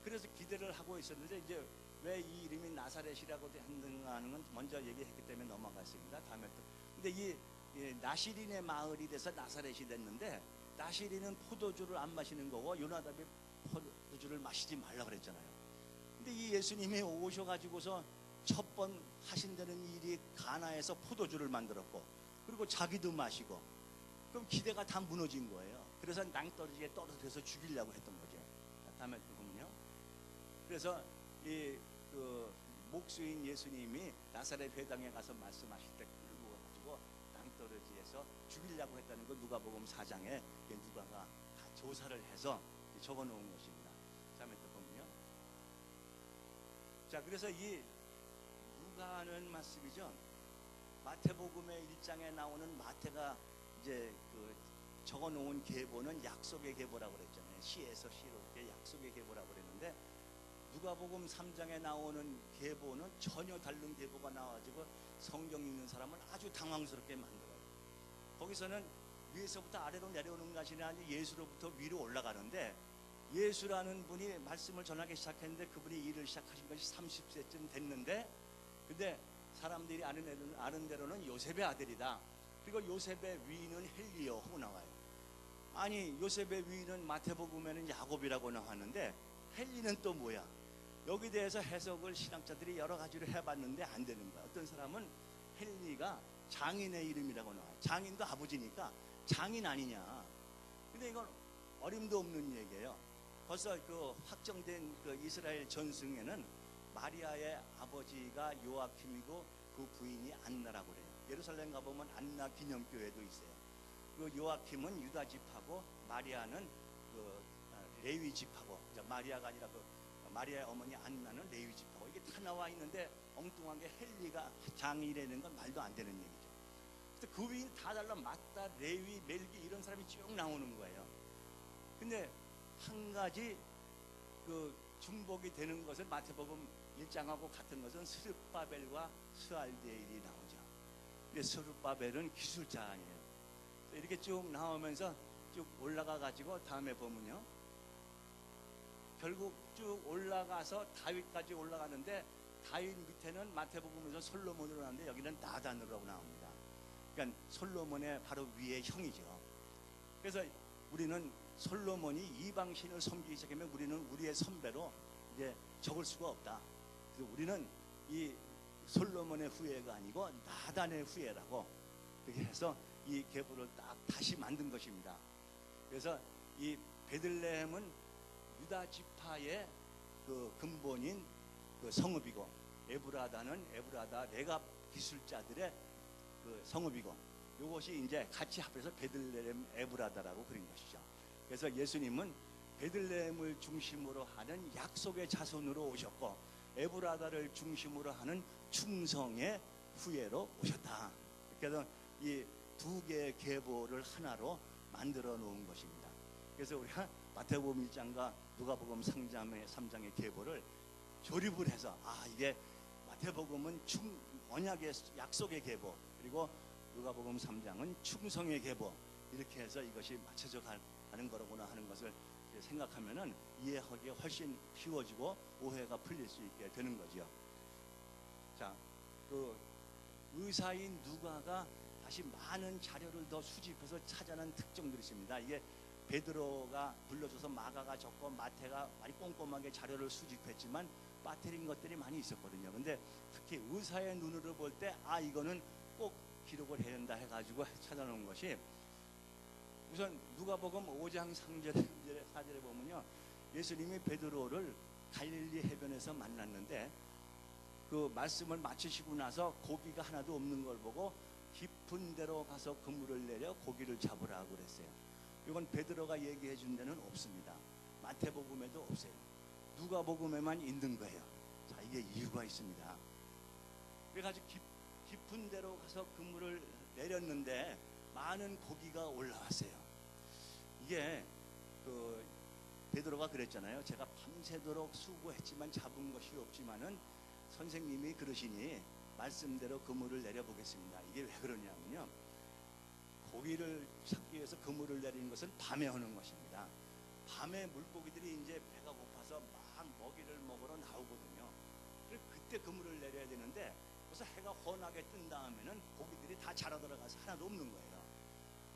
그래서 기대를 하고 있었는데 이제 왜 이 이름이 나사렛이라고 했는가 하는 건 먼저 얘기했기 때문에 넘어갔습니다. 다음에 또 근데 이 나시린의 마을이 돼서 나사렛이 됐는데 나시린은 포도주를 안 마시는 거고 요나답이 포도주를 마시지 말라 그랬잖아요. 근데 이 예수님이 오셔가지고서 첫 번 하신다는 일이 가나에서 포도주를 만들었고 그리고 자기도 마시고 그럼 기대가 다 무너진 거예요. 그래서 낭떠러지에 떨어져서 죽이려고 했던 거죠. 자, 다음에 또 보면요. 그래서 그 목수인 예수님이 나사렛 회당에 가서 말씀하실 때 끌고 가지고 낭떠러지에서 죽이려고 했다는 거 누가복음 4장에 누가가 다 조사를 해서 적어놓은 것입니다. 다음에 또 보면요. 자, 그래서 이 누가는 말씀이죠. 마태복음의 1장에 나오는 마태가 이제 그 적어놓은 계보는 약속의 계보라고 그랬잖아요. 시에서 시로 이렇게 약속의 계보라고 그랬는데 누가복음 3장에 나오는 계보는 전혀 다른 계보가 나와가지고 성경 읽는 사람을 아주 당황스럽게 만들어요. 거기서는 위에서부터 아래로 내려오는 것이 아니라 예수로부터 위로 올라가는데 예수라는 분이 말씀을 전하기 시작했는데 그분이 일을 시작하신 것이 30세쯤 됐는데 근데 사람들이 아는 대로는 요셉의 아들이다. 그리고 요셉의 위인은 헬리요 하고 나와요. 아니 요셉의 위인은 마태복음에는 야곱이라고 나왔는데 헬리는 또 뭐야? 여기 대해서 해석을 신학자들이 여러 가지로 해봤는데 안 되는 거야. 어떤 사람은 헬리가 장인의 이름이라고 나와요. 장인도 아버지니까 장인 아니냐. 근데 이건 어림도 없는 얘기예요. 벌써 그 확정된 그 이스라엘 전승에는 마리아의 아버지가 요아킴이고 그 부인이 안나라고 그래요. 예루살렘 가보면 안나 기념교회도 있어요. 그 요아킴은 유다 집하고 마리아는 그 레위 집하고, 마리아가 아니라 그 마리아의 어머니 안나는 레위 집하고, 이게 다 나와 있는데 엉뚱하게 헬리가 장이라는 건 말도 안 되는 얘기죠. 그래서 그 위인 다 달라 마따, 레위, 멜기 이런 사람이 쭉 나오는 거예요. 근데 한 가지 그 중복이 되는 것은 마태복음 1장하고 같은 것은 스룹바벨과 스알디엘이 나오죠. 근데 스룹바벨은 기술자예요. 이렇게 쭉 나오면서 쭉 올라가 가지고 다음에 보면요, 결국 쭉 올라가서 다윗까지 올라가는데 다윗 밑에는 마태복음에서 솔로몬으로 나오는데 여기는 나단으로 나옵니다. 그러니까 솔로몬의 바로 위의 형이죠. 그래서 우리는 솔로몬이 이방신을 섬기기 시작하면 우리는 우리의 선배로 이제 적을 수가 없다. 그래서 우리는 이 솔로몬의 후예가 아니고 나단의 후예라고 그렇게 해서 이 계보를 딱 다시 만든 것입니다. 그래서 이 베들레헴은 유다 지파의 그 근본인 그 성읍이고, 에브라다는 에브라다 레갑 기술자들의 그 성읍이고, 이것이 이제 같이 합해서 베들레헴 에브라다라고 그린 것이죠. 그래서 예수님은 베들레헴을 중심으로 하는 약속의 자손으로 오셨고 에브라다를 중심으로 하는 충성의 후예로 오셨다. 그래서 이 두 개의 계보를 하나로 만들어 놓은 것입니다. 그래서 우리가 마태복음 1장과 누가복음 3장의 계보를 조립을 해서 이게 마태복음은 언약의 약속의 계보, 그리고 누가복음 3장은 충성의 계보, 이렇게 해서 이것이 맞춰져 가는 거로구나 하는 것을 생각하면은 이해하기가 훨씬 쉬워지고 오해가 풀릴 수 있게 되는 거죠. 자, 그 의사인 누가가 다시 많은 자료를 더 수집해서 찾아낸 특징들이 있습니다. 이게 베드로가 불러줘서 마가가 적고 마태가 많이 꼼꼼하게 자료를 수집했지만 빠뜨린 것들이 많이 있었거든요. 근데 특히 의사의 눈으로 볼 때 이거는 꼭 기록을 해야 된다 해가지고 찾아놓은 것이, 우선 누가복음 5장 4절에 보면요, 예수님이 베드로를 갈릴리 해변에서 만났는데 그 말씀을 마치시고 나서 고기가 하나도 없는 걸 보고 깊은 데로 가서 그물을 내려 고기를 잡으라고 그랬어요. 이건 베드로가 얘기해 준 데는 없습니다. 마태복음에도 없어요. 누가복음에만 있는 거예요. 자, 이게 이유가 있습니다. 그래가지고 깊은 데로 가서 그물을 내렸는데 많은 고기가 올라왔어요. 이게 그 베드로가 그랬잖아요. 제가 밤새도록 수고했지만 잡은 것이 없지만은 선생님이 그러시니 말씀대로 그물을 내려보겠습니다. 이게 왜 그러냐면요, 고기를 찾기 위해서 그물을 내리는 것은 밤에 하는 것입니다. 밤에 물고기들이 이제 배가 고파서 막 먹이를 먹으러 나오거든요. 그래서 그때 그물을 내려야 되는데 그래서 해가 환하게 뜬 다음에는 고기들이 다 자라 들어가서 하나도 없는 거예요.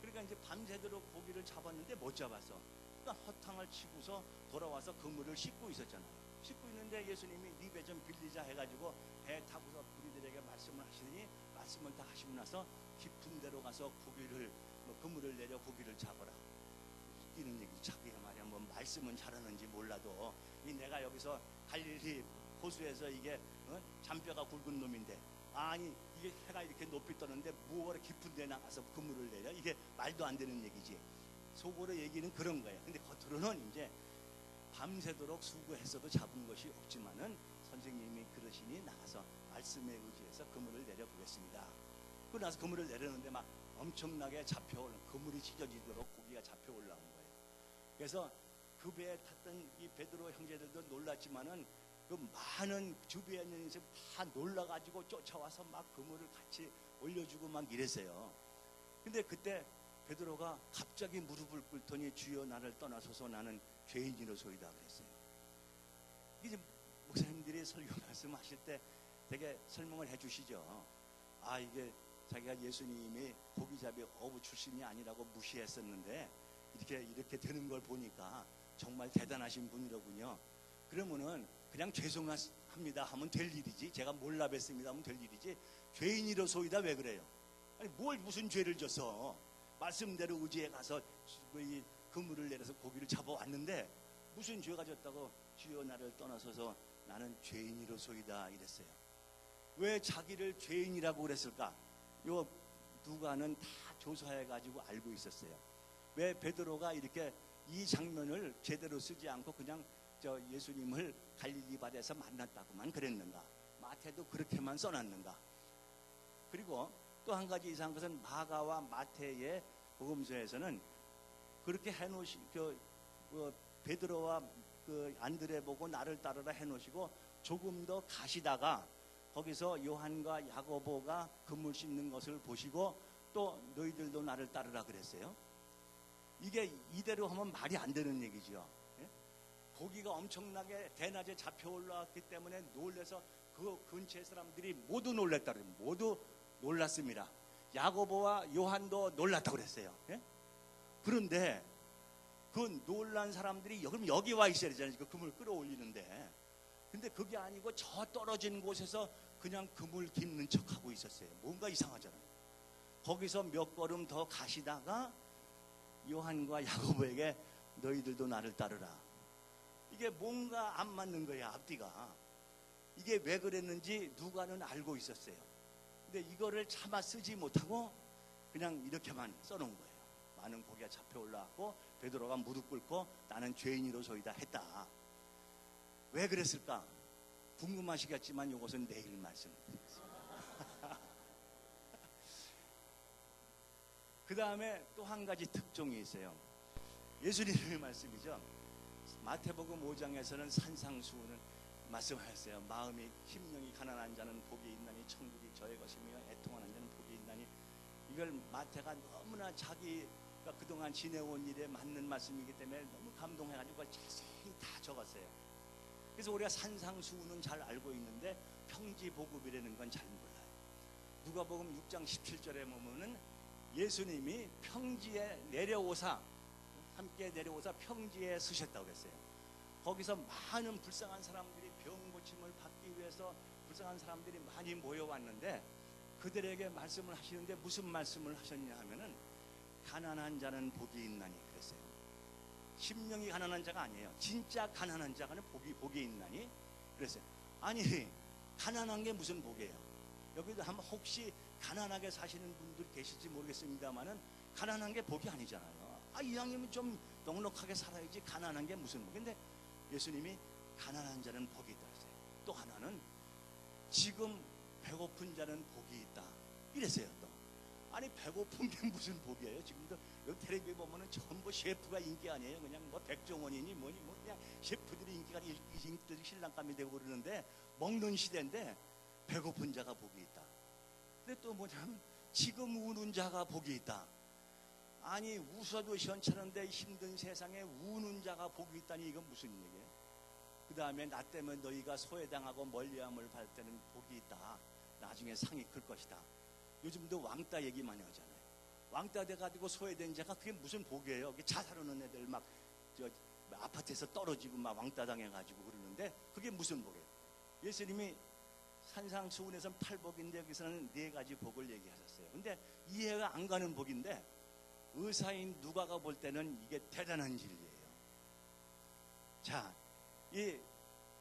그러니까 이제 밤새도록 고기를 잡았는데 못 잡았어. 그러니까 허탕을 치고서 돌아와서 그물을 씻고 있었잖아요. 씻고 있는데 예수님이 네 배 좀 빌리자 해가지고 배 타고서 우리들에게 말씀을 하시더니 말씀을 다 하시고 나서 깊은 데로 가서 고기를 그물을 내려 고기를 잡아라. 웃기는 얘기. 자기가 말이야 뭐 말씀은 잘하는지 몰라도 내가 여기서 갈릴리 호수에서 이게 잔뼈가 굵은 놈인데 이게 해가 이렇게 높이 떠는데 뭐가 깊은 데 나가서 그물을 내려, 이게 말도 안 되는 얘기지. 속으로 얘기는 그런 거예요. 근데 겉으로는 이제 밤새도록 수고했어도 잡은 것이 없지만은 선생님이 그러시니 나가서 말씀에 의지해서 그물을 내려보겠습니다. 그러고 나서 그물을 내려놓는데 막 엄청나게 잡혀올라, 그물이 찢어지도록 고기가 잡혀 올라온 거예요. 그래서 그 배에 탔던 이 베드로 형제들도 놀랐지만은 그 많은 주변에 있는 사람이 다 놀라가지고 쫓아와서 막 그물을 같이 올려주고 막 이랬어요. 근데 그때 베드로가 갑자기 무릎을 꿇더니 주여 나를 떠나소서 나는 죄인이로소이다 그랬어요. 이제 목사님들이 설교 말씀하실 때 되게 설명을 해주시죠. 아, 이게 자기가 예수님이 고기잡이 어부 출신이 아니라고 무시했었는데 이렇게 되는 걸 보니까 정말 대단하신 분이로군요. 그러면은 그냥 죄송합니다 하면 될 일이지, 제가 몰라 뵀습니다 하면 될 일이지, 죄인이로소이다 왜 그래요? 아니 뭘 무슨 죄를 져서 말씀대로 의지해 가서 이 그물을 내려서 고기를 잡아왔는데 무슨 죄가 졌다고 주여 나를 떠나서서 나는 죄인이로소이다 이랬어요. 왜 자기를 죄인이라고 그랬을까? 요 누가는 다 조사해 가지고 알고 있었어요. 왜 베드로가 이렇게 이 장면을 제대로 쓰지 않고 그냥 예수님을 갈릴리 바다에서 만났다고만 그랬는가? 마태도 그렇게만 써놨는가? 그리고 또 한 가지 이상한 것은 마가와 마태의 복음서에서는 그렇게 해놓으시 베드로와 그 안드레 보고 나를 따르라 해놓으시고 조금 더 가시다가 거기서 요한과 야고보가 그물 씻는 것을 보시고 또 너희들도 나를 따르라 그랬어요. 이게 이대로 하면 말이 안 되는 얘기죠. 예? 고기가 엄청나게 대낮에 잡혀 올라왔기 때문에 놀래서 그 근처의 사람들이 모두 놀랐다 그래요. 모두 놀랐습니다. 야고보와 요한도 놀랐다고 그랬어요. 예? 그런데 그 놀란 사람들이 그럼 여기 와 있어야 되잖아요. 그 그물 끌어올리는데. 근데 그게 아니고 저 떨어진 곳에서 그냥 그물 깁는 척하고 있었어요. 뭔가 이상하잖아요. 거기서 몇 걸음 더 가시다가 요한과 야고보에게 너희들도 나를 따르라. 이게 뭔가 안 맞는 거야, 앞뒤가. 이게 왜 그랬는지 누가는 알고 있었어요. 근데 이거를 차마 쓰지 못하고 그냥 이렇게만 써놓은 거예요. 많은 고기가 잡혀 올라왔고 베드로가 무릎 꿇고 나는 죄인이로소이다 했다. 왜 그랬을까? 궁금하시겠지만 이것은 내일 말씀드리겠습니다. 그 다음에 또 한 가지 특종이 있어요. 예수님의 말씀이죠. 마태복음 5장에서는 산상수훈을 말씀하셨어요. 마음이 심령이 가난한 자는 복이 있나니 천국이 저의 것이며 애통하는 자는 복이 있나니. 이걸 마태가 너무나 자기가 그동안 지내온 일에 맞는 말씀이기 때문에 너무 감동해가지고 자세히 다 적었어요. 그래서 우리가 산상수훈은 잘 알고 있는데 평지보급이라는 건 잘 몰라요. 누가복음 6장 17절에 보면은 예수님이 평지에 내려오사, 함께 내려오사 평지에 서셨다고 했어요. 거기서 많은 불쌍한 사람들이 병 고침을 받기 위해서 불쌍한 사람들이 많이 모여왔는데 그들에게 말씀을 하시는데 무슨 말씀을 하셨냐 하면은 가난한 자는 복이 있나니 그랬어요. 심령이 가난한 자가 아니에요. 진짜 가난한 자가 복이 있나니 그랬어요. 아니 가난한 게 무슨 복이에요? 여기도 한번 혹시 가난하게 사시는 분들 계실지 모르겠습니다만은 가난한 게 복이 아니잖아요. 이왕이면 좀 넉넉하게 살아야지 가난한 게 무슨 복? 근데 예수님이 가난한 자는 복이 있다 했어요. 또 하나는 지금 배고픈 자는 복이 있다 이랬어요. 또 아니 배고픈 게 무슨 복이에요? 지금도 여기 텔레비에 보면은 전부 셰프가 인기 아니에요. 그냥 뭐 백종원이니 뭐니 뭐 그냥 셰프들이 인기가 신랑감이 되고 그러는데 먹는 시대인데 배고픈 자가 복이 있다. 근데 또 뭐냐면 지금 우는 자가 복이 있다. 아니 웃어도 시원찮은데 힘든 세상에 우는 자가 복이 있다니 이건 무슨 얘기예요? 그 다음에 나 때문에 너희가 소외당하고 멀리함을 받을 때는 복이 있다. 나중에 상이 클 것이다. 요즘도 왕따 얘기 많이 하잖아요. 왕따 돼가지고 소외된 자가 그게 무슨 복이에요? 자살하는 애들 막 아파트에서 떨어지고 막 왕따 당해가지고 그러는데 그게 무슨 복이에요? 예수님이 산상수훈에서는 8복인데 여기서는 4가지 복을 얘기하셨어요. 근데 이해가 안 가는 복인데 의사인 누가가 볼 때는 이게 대단한 진리예요. 자, 이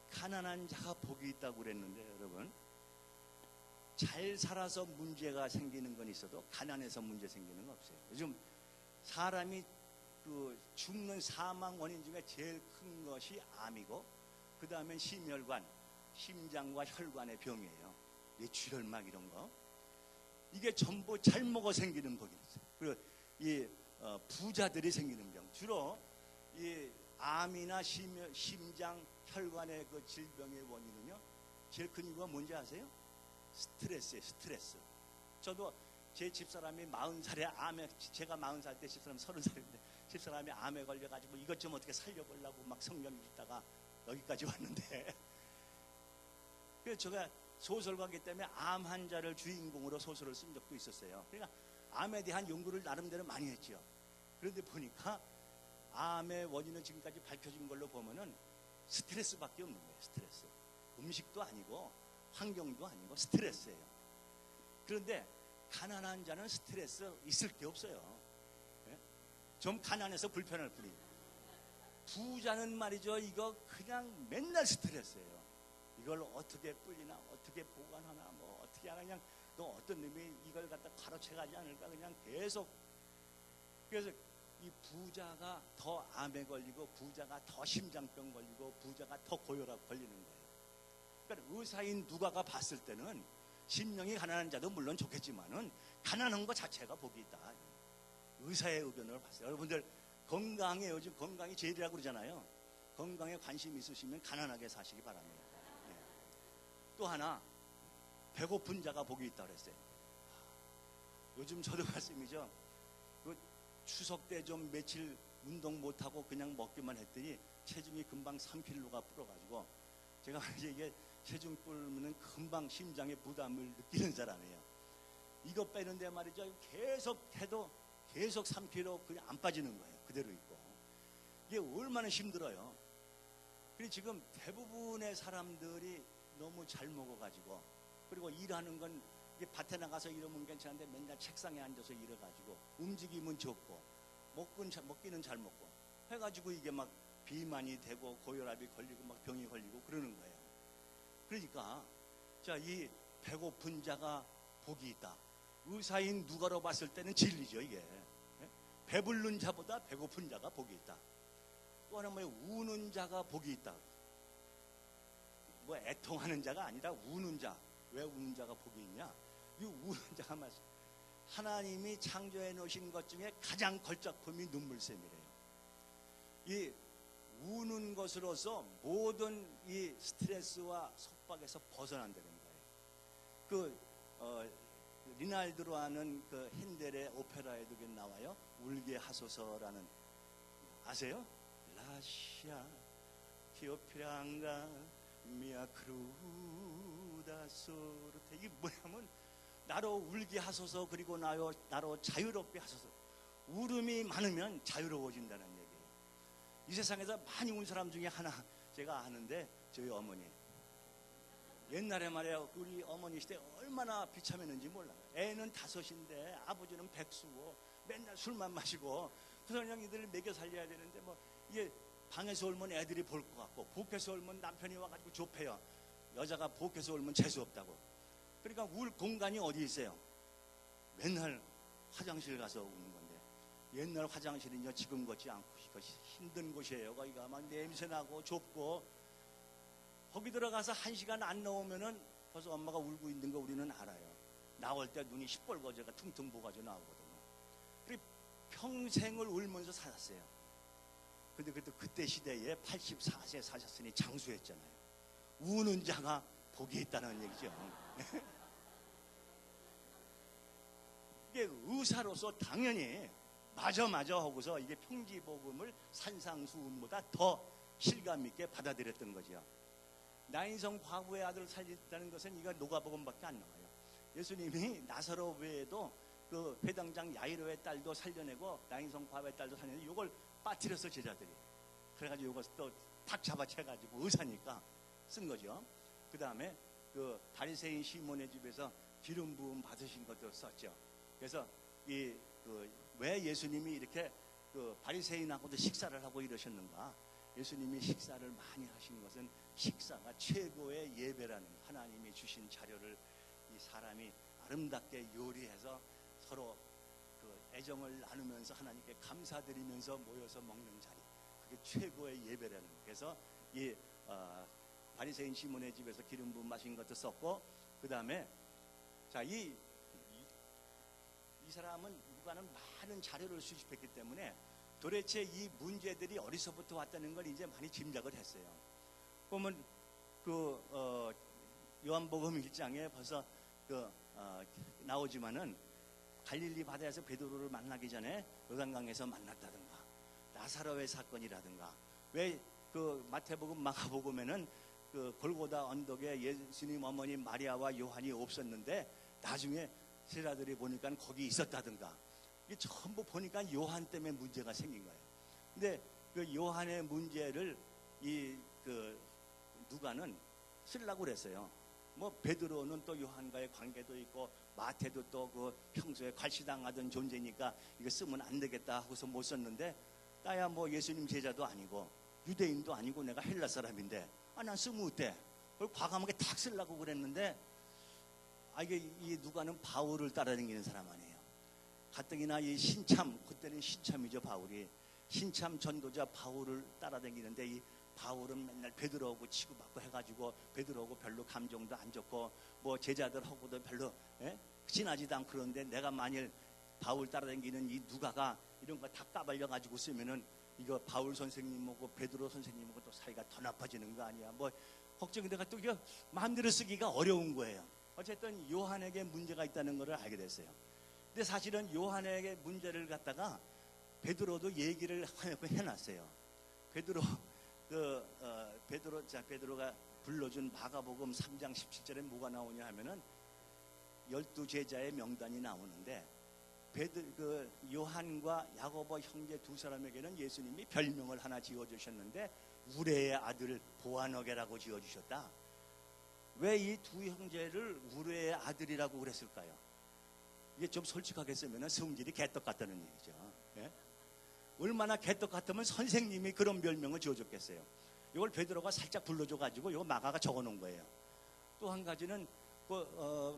가난한 자가 복이 있다고 그랬는데 여러분 잘 살아서 문제가 생기는 건 있어도 가난해서 문제 생기는 건 없어요. 요즘 사람이 그 죽는 사망 원인 중에 제일 큰 것이 암이고 그 다음엔 심혈관, 심장과 혈관의 병이에요. 뇌출혈막 이런 거. 이게 전부 잘 먹어 생기는 병이었어요. 그리고 이 부자들이 생기는 병, 주로 이 암이나 심장, 혈관의 그 질병의 원인은요, 제일 큰 이유가 뭔지 아세요? 스트레스예요. 스트레스. 저도 제 집사람이 40살에 암에, 제가 40살 때 집사람이 30살인데 집사람이 암에 걸려가지고 이것 좀 어떻게 살려보려고 막 성경 읽다가 여기까지 왔는데 그래서 제가 소설가이기 때문에 암 환자를 주인공으로 소설을 쓴 적도 있었어요. 그러니까 암에 대한 연구를 나름대로 많이 했죠. 그런데 보니까 암의 원인은 지금까지 밝혀진 걸로 보면은 스트레스밖에 없는 거예요. 스트레스. 음식도 아니고 환경도 아니고 스트레스예요. 그런데 가난한 자는 스트레스 있을 게 없어요. 예? 좀 가난해서 불편할 뿐이에요. 부자는 말이죠, 이거 그냥 맨날 스트레스예요. 이걸 어떻게 불리나, 어떻게 보관하나, 뭐 어떻게 하나, 그냥 또 어떤 놈이 이걸 갖다 가로채가지 않을까, 그냥 계속. 그래서 이 부자가 더 암에 걸리고, 부자가 더 심장병 걸리고, 부자가 더 고혈압 걸리는 거예요. 그러니까 의사인 누가가 봤을 때는 심령이 가난한 자도 물론 좋겠지만은 가난한 것 자체가 복이 있다. 의사의 의견을 봤어요. 여러분들 건강에, 요즘 건강이 제일이라고 그러잖아요. 건강에 관심 있으시면 가난하게 사시기 바랍니다. 네. 또 하나, 배고픈 자가 복이 있다고 그랬어요. 요즘 저도 말씀이죠. 그 추석 때 좀 며칠 운동 못하고 그냥 먹기만 했더니 체중이 금방 3kg가 불어가지고, 제가 이제 이게 체중 불면 금방 심장에 부담을 느끼는 사람이에요. 이거 빼는데 말이죠, 계속 해도 계속 3kg 그냥 안 빠지는 거예요. 그대로 있고. 이게 얼마나 힘들어요. 그리고 지금 대부분의 사람들이 너무 잘 먹어가지고, 그리고 일하는 건 이게 밭에 나가서 일하면 괜찮은데 맨날 책상에 앉아서 일해가지고 움직임은 적고 먹기는 잘 먹고 해가지고 이게 막 비만이 되고 고혈압이 걸리고 막 병이 걸리고 그러는 거예요. 그러니까 자, 이 배고픈 자가 복이 있다. 의사인 누가로 봤을 때는 진리죠, 이게. 배부른 자보다 배고픈 자가 복이 있다. 또 하나 뭐예요? 우는 자가 복이 있다. 뭐 애통하는 자가 아니라 우는 자. 왜 우는 자가 복이 있냐? 이 우는 자가 말씀. 하나님이 창조해 놓으신 것 중에 가장 걸작품이 눈물샘이래요. 이 우는 것으로서 모든 이 스트레스와 속박에서 벗어난다는 거예요. 리날드로 하는 그 핸델의 오페라에도 나와요. 울게 하소서라는, 아세요? 라시아 티오피랑가 미아크루다 소르테. 이게 뭐냐면 나로 울게 하소서, 그리고 나로 자유롭게 하소서. 울음이 많으면 자유로워진다는 얘기예요. 이 세상에서 많이 운 사람 중에 하나 제가 아는데, 저희 어머니. 옛날에 말이에요, 우리 어머니 시대 얼마나 비참했는지 몰라요. 애는 5인데 아버지는 백수고 맨날 술만 마시고, 그냥 이들을 먹여 살려야 되는데, 뭐 이게 방에서 울면 애들이 볼 것 같고, 복에서 울면 남편이 와가지고 좁혀요. 여자가 복에서 울면 재수 없다고. 그러니까 울 공간이 어디 있어요? 맨날 화장실 가서 우는 건데, 옛날 화장실은요 지금 같지 않고 힘든 곳이에요. 거기가 막 냄새나고 좁고, 거기 들어가서 1시간 안 나오면은 벌써 엄마가 울고 있는 거 우리는 알아요. 나올 때 눈이 시뻘겋게 퉁퉁 부어가지고 나오거든요. 그리고 평생을 울면서 살았어요. 근데 그때 시대에 84세 사셨으니 장수했잖아요. 우는 자가 복이 있다는 얘기죠. 이게 의사로서 당연히 맞아 하고서 이게 평지복음을 산상수훈보다 더 실감 있게 받아들였던 거죠. 나인성 과부의 아들을 살렸다는 것은 이거 누가복음밖에 안 나와요. 예수님이 나사로 외에도 그 회당장 야이로의 딸도 살려내고 나인성 과부의 딸도 살려내고, 이걸 빠뜨렸어 제자들이. 그래가지고 이것을 또 탁 잡아채가지고 의사니까 쓴 거죠. 그 다음에 그 바리새인 시몬의 집에서 기름 부음 받으신 것도 썼죠. 그래서 왜 예수님이 이렇게 그 바리새인하고도 식사를 하고 이러셨는가? 예수님이 식사를 많이 하신 것은 식사가 최고의 예배라는, 하나님이 주신 자료를 이 사람이 아름답게 요리해서 서로 그 애정을 나누면서 하나님께 감사드리면서 모여서 먹는 자리, 그게 최고의 예배라는 거예요. 그래서 이 바리새인 시몬의 집에서 기름 부음 마신 것도 썼고, 그 다음에 자, 이 사람은 누가는 많은 자료를 수집했기 때문에 도대체 이 문제들이 어디서부터 왔다는 걸 이제 많이 짐작을 했어요. 보면 요한복음 1장에 벌써 나오지만은 갈릴리 바다에서 베드로를 만나기 전에 요단강에서 만났다든가, 나사로의 사건이라든가, 왜 마태복음 마가복음에는 골고다 언덕에 예수님 어머니 마리아와 요한이 없었는데 나중에 제자들이 보니까 거기 있었다든가, 이게 전부 보니까 요한 때문에 문제가 생긴 거예요. 근데 그 요한의 문제를 누가는 쓰려고 그랬어요. 뭐 베드로는 또 요한과의 관계도 있고, 마태도 또 평소에 괄시당하던 존재니까 이거 쓰면 안 되겠다 하고서 못 썼는데, 나야 뭐 예수님 제자도 아니고 유대인도 아니고 내가 헬라 사람인데 난 쓰면 어때? 그걸 과감하게 탁 쓰려고 그랬는데, 이게 이 누가는 바울을 따라다니는 사람 아니에요. 가뜩이나 이 그때는 신참이죠. 바울이 신참 전도자 바울을 따라다니는데, 이 바울은 맨날 베드로하고 치고받고 해가지고 베드로하고 별로 감정도 안 좋고, 뭐 제자들하고도 별로 친하지도 않고, 그런데 내가 만일 바울 따라다니는 이 누가가 이런 거 다 까발려가지고 쓰면은 이거 바울 선생님하고 베드로 선생님하고 또 사이가 더 나빠지는 거 아니야, 뭐 걱정이 돼가 또 이거 마음대로 쓰기가 어려운 거예요. 어쨌든 요한에게 문제가 있다는 것을 알게 됐어요. 근데 사실은 요한에게 문제를 갖다가 베드로도 얘기를 해놨어요. 베드로가 불러준 마가복음 3장 17절에 뭐가 나오냐 하면은 12제자의 명단이 나오는데, 요한과 야고보 형제 두 사람에게는 예수님이 별명을 하나 지어주셨는데 우레의 아들 보아너게라고 지어주셨다. 왜 이 두 형제를 우레의 아들이라고 그랬을까요? 이게 좀 솔직하게 쓰면 성질이 개떡 같다는 얘기죠. 예? 얼마나 개떡 같으면 선생님이 그런 별명을 지어줬겠어요. 이걸 베드로가 살짝 불러줘가지고 이거 마가가 적어놓은 거예요. 또 한 가지는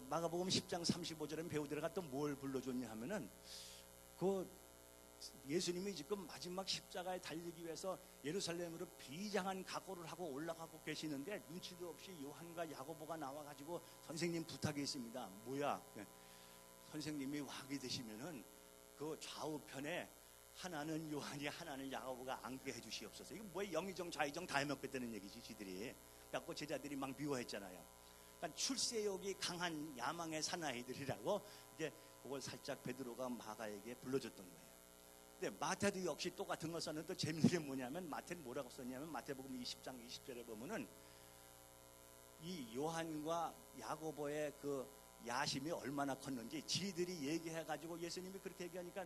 마가복음 10장 35절에 배우들가 또 뭘 불러줬냐 하면은, 예수님이 지금 마지막 십자가에 달리기 위해서 예루살렘으로 비장한 각오를 하고 올라가고 계시는데 눈치도 없이 요한과 야고보가 나와가지고 선생님 부탁이 있습니다. 뭐야? 선생님이 왕이 되시면은 그 좌우편에 하나는 요한이 하나는 야고보가 앉게 해주시옵소서. 이거 뭐야, 영의정 좌의정 다 해먹겠다는 얘기지 지들이. 그래갖고 제자들이 막 미워했잖아요. 그러니까 출세욕이 강한 야망의 사나이들이라고 이제 그걸 살짝 베드로가 마가에게 불러줬던 거예요. 근데 마태도 역시 똑같은 거 썼는데 또 재밌는 게 뭐냐면, 마태는 뭐라고 썼냐면 마태복음 20장 20절에 보면은 이 요한과 야고보의 그 야심이 얼마나 컸는지 지들이 얘기해가지고 예수님이 그렇게 얘기하니까,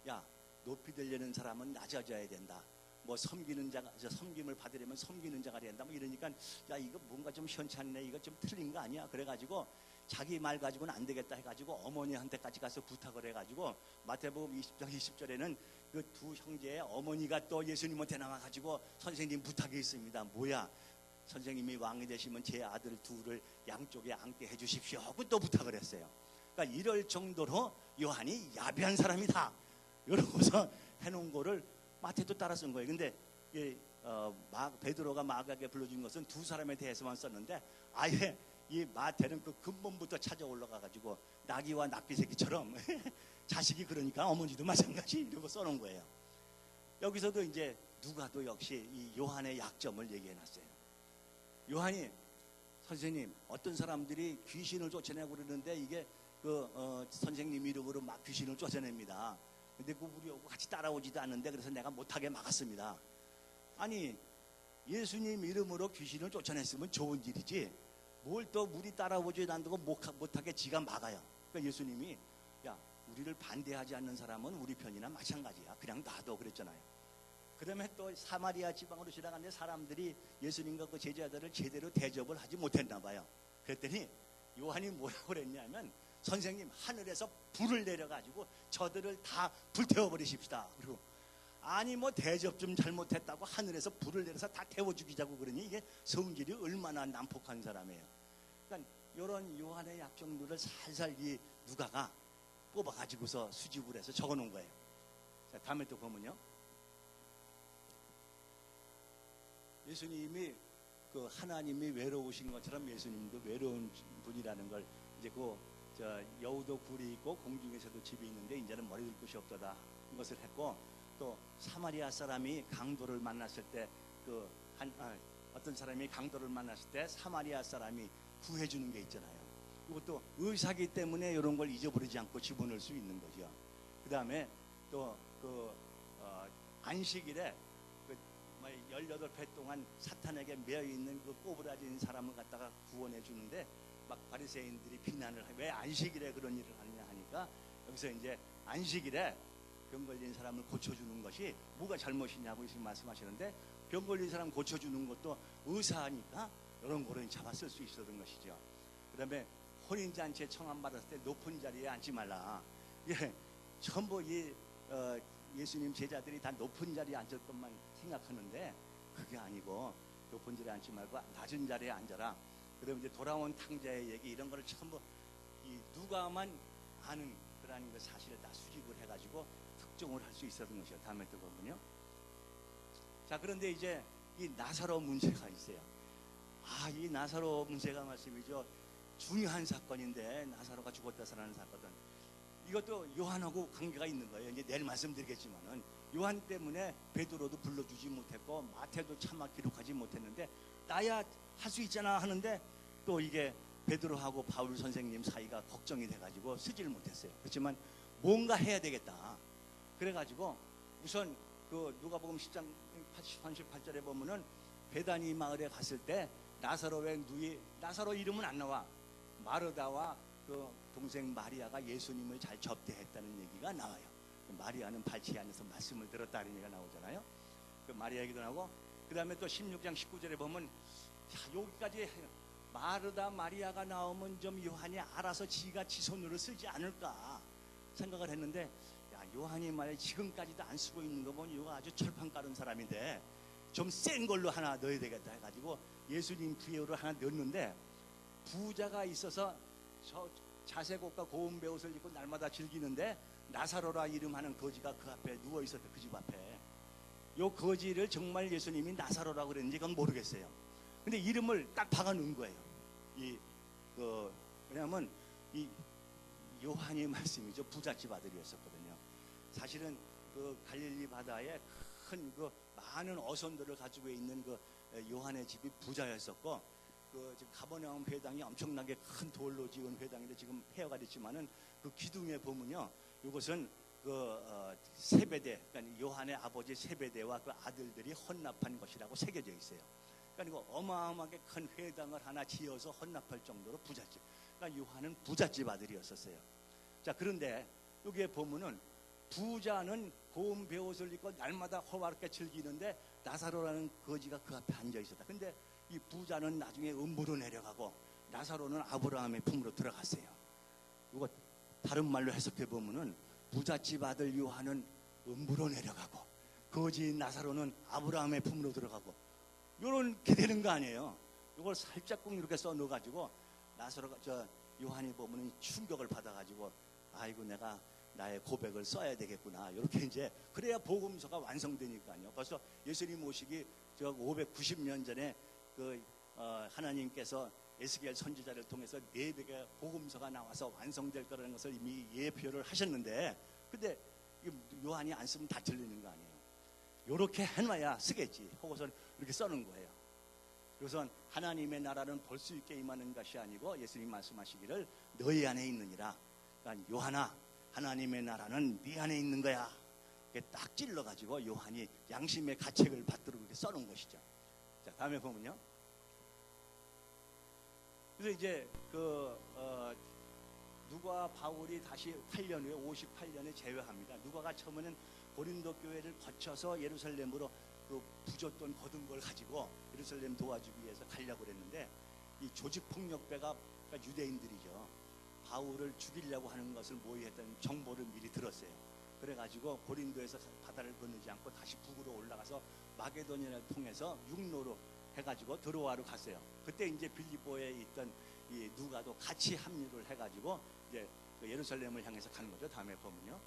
야, 높이 들려는 사람은 낮아져야 된다. 뭐 섬기는 자가 섬김을 받으려면 섬기는 자가 된다. 뭐 이러니까, 야, 이거 뭔가 좀 현찮네. 이거 좀 틀린 거 아니야? 그래가지고 자기 말 가지고는 안 되겠다 해가지고 어머니한테까지 가서 부탁을 해가지고 마태복음 20장 20절에는 그 두 형제의 어머니가 또 예수님한테 나와가지고 선생님 부탁이 있습니다. 뭐야? 선생님이 왕이 되시면 제 아들 둘을 양쪽에 앉게 해주십시오 하고 또 부탁을 했어요. 그러니까 이럴 정도로 요한이 야비한 사람이다. 이러고서 해놓은 거를 마태도 따라 쓴 거예요. 근데 베드로가 마가에게 불러준 것은 두 사람에 대해서만 썼는데, 아예 이 마태는 그 근본부터 찾아 올라가가지고 나귀와 납비새끼처럼 자식이 그러니까 어머니도 마찬가지 이러고 써놓은 거예요. 여기서도 이제 누가도 역시 이 요한의 약점을 얘기해놨어요. 요한이, 선생님, 어떤 사람들이 귀신을 쫓아내고 그러는데 이게 선생님 이름으로 막 귀신을 쫓아냅니다. 근데 우리하고 같이 따라오지도 않는데 그래서 내가 못하게 막았습니다. 아니, 예수님 이름으로 귀신을 쫓아냈으면 좋은 일이지 뭘 또 우리 따라오지 않는다고 못하게 지가 막아요. 그러니까 예수님이, 야, 우리를 반대하지 않는 사람은 우리 편이나 마찬가지야. 그냥 놔둬 그랬잖아요. 그러면 또 사마리아 지방으로 지나갔는데 사람들이 예수님과 그 제자들을 제대로 대접을 하지 못했나 봐요. 그랬더니 요한이 뭐라고 그랬냐면, 선생님, 하늘에서 불을 내려가지고 저들을 다 불태워 버리십시다. 그리고 아니 뭐 대접 좀 잘못했다고 하늘에서 불을 내려서 다 태워 죽이자고 그러니 이게 성질이 얼마나 난폭한 사람이에요. 그러니까 이런 요한의 약점들을 살살 이 누가가 뽑아가지고서 수집을 해서 적어놓은 거예요. 자, 다음에 또 보면요, 예수님이 하나님이 외로우신 것처럼 예수님도 외로운 분이라는 걸 이제 여우도 굴이 있고 공중에서도 집이 있는데 이제는 머리 둘 곳이 없도다 이것을 했고, 또 사마리아 사람이 강도를 만났을 때 어떤 사람이 강도를 만났을 때 사마리아 사람이 구해주는 게 있잖아요. 이것도 의사기 때문에 이런 걸 잊어버리지 않고 집어넣을 수 있는 거죠. 그 다음에 또 안식일에 18회 동안 사탄에게 매여 있는 그 꼬부라진 사람을 갖다가 구원해 주는데 막 바리새인들이 비난을 해. 왜 안식일에 그런 일을 하느냐 하니까, 여기서 이제 안식일에 병 걸린 사람을 고쳐주는 것이 뭐가 잘못이냐고 지금 말씀하시는데, 병 걸린 사람 고쳐주는 것도 의사니까 이런 거를 잡았을 수 있었던 것이죠. 그 다음에 혼인잔치에 청함받았을 때 높은 자리에 앉지 말라. 예, 전부 예수님 제자들이 다 높은 자리에 앉을 것만 생각하는데 그게 아니고, 높은 자리에 앉지 말고 낮은 자리에 앉아라. 그러면 이제 돌아온 탕자의 얘기 이런 거를 전부 누가만 아는 그러한 그 사실을 다 수집을 해가지고 특종을 할 수 있었던 것이요. 다음에 또 보면요. 자, 그런데 이제 이 나사로 문제가 있어요. 이 나사로 문제가 말씀이죠. 중요한 사건인데, 나사로가 죽었다 살아난 사건은 이것도 요한하고 관계가 있는 거예요. 이제 내일 말씀드리겠지만은, 요한 때문에 베드로도 불러주지 못했고 마태도 차마 기록하지 못했는데, 나야 할 수 있잖아 하는데 또 이게 베드로하고 바울 선생님 사이가 걱정이 돼가지고 쓰지를 못했어요. 그렇지만 뭔가 해야 되겠다. 그래가지고 우선 그 누가복음 10장 38절에 보면은 베다니 마을에 갔을 때 나사로의 누이, 나사로 이름은 안 나와. 마르다와 그 동생 마리아가 예수님을 잘 접대했다는 얘기가 나와요. 마리아는 발치 안에서 말씀을 들었다는 얘기가 나오잖아요. 그 마리아 얘기도 나오고, 그 다음에 또 16장 19절에 보면, 여기까지 마르다 마리아가 나오면 좀 요한이 알아서 지가 지 손으로 쓰지 않을까 생각을 했는데, 요한이 말이야 지금까지도 안 쓰고 있는 거 보면 이거 아주 철판 깔은 사람인데 좀 센 걸로 하나 넣어야 되겠다 해가지고 예수님 부여를 하나 넣었는데, 부자가 있어서 저 자색옷과 고운 베옷을 입고 날마다 즐기는데 나사로라 이름하는 거지가 그 앞에 누워 있었대. 그 집 앞에. 요 거지를 정말 예수님이 나사로라고 그랬는지 그건 모르겠어요. 근데 이름을 딱 박아 놓은 거예요. 왜냐하면 이 요한의 말씀이죠. 부잣집 아들이었었거든요. 사실은 그 갈릴리 바다에 큰 그 많은 어선들을 가지고 있는 그 요한의 집이 부자였었고, 그 지금 가버나움 회당이 엄청나게 큰 돌로 지은 회당인데 지금 폐허가 됐지만은 그 기둥에 보면요, 이것은 세베대, 그러니까 요한의 아버지 세베대와 그 아들들이 헌납한 것이라고 새겨져 있어요. 그러니까 어마어마하게 큰 회당을 하나 지어서 헌납할 정도로 부잣집. 그러니까 요한은 부잣집 아들이었었어요. 자, 그런데 여기에 보면은 부자는 고운 베옷을 입고 날마다 호화롭게 즐기는데 나사로라는 거지가 그 앞에 앉아 있었다. 근데 이 부자는 나중에 음부로 내려가고 나사로는 아브라함의 품으로 들어갔어요. 이거 다른 말로 해석해 보면은 부잣집 아들 요한은 음부로 내려가고 거지 나사로는 아브라함의 품으로 들어가고, 이렇게 되는 거 아니에요. 이걸 살짝 꼭 이렇게 써 넣어가지고 나사로가 요한이 보면은 충격을 받아가지고, 아이고 내가 나의 고백을 써야 되겠구나. 이렇게 이제 그래야 복음서가 완성되니까요. 벌써 예수님 오시기 590년 전에 하나님께서 에스겔 선지자를 통해서 400의 복음서가 나와서 완성될 거라는 것을 이미 예표를 하셨는데, 근데 요한이 안 쓰면 다 틀리는 거 아니에요. 이렇게 해놔야 쓰겠지 하고선 이렇게 써는 거예요. 그래서 하나님의 나라는 볼 수 있게 임하는 것이 아니고 예수님 말씀하시기를 너희 안에 있느니라. 그러니까 요한아, 하나님의 나라는 네 안에 있는 거야. 이렇게 딱 찔러가지고 요한이 양심의 가책을 받도록 이렇게 써놓은 것이죠. 자, 다음에 보면요. 그래서 이제 누가 바울이 다시 8년 후에 58년에 제외합니다. 누가가 처음에는 고린도 교회를 거쳐서 예루살렘으로 그 부줬던 거둔 걸 가지고 예루살렘 도와주기 위해서 가려고 그랬는데, 이 조직폭력배가 그러니까 유대인들이죠. 바울을 죽이려고 하는 것을 모의했던 정보를 미리 들었어요. 그래가지고 고린도에서 바다를 건너지 않고 다시 북으로 올라가서 마게도니아를 통해서 육로로 해가지고 드로아로 갔어요. 그때 이제 빌립보에 있던 이 누가도 같이 합류를 해가지고 이제 그 예루살렘을 향해서 가는 거죠. 다음에 보면요.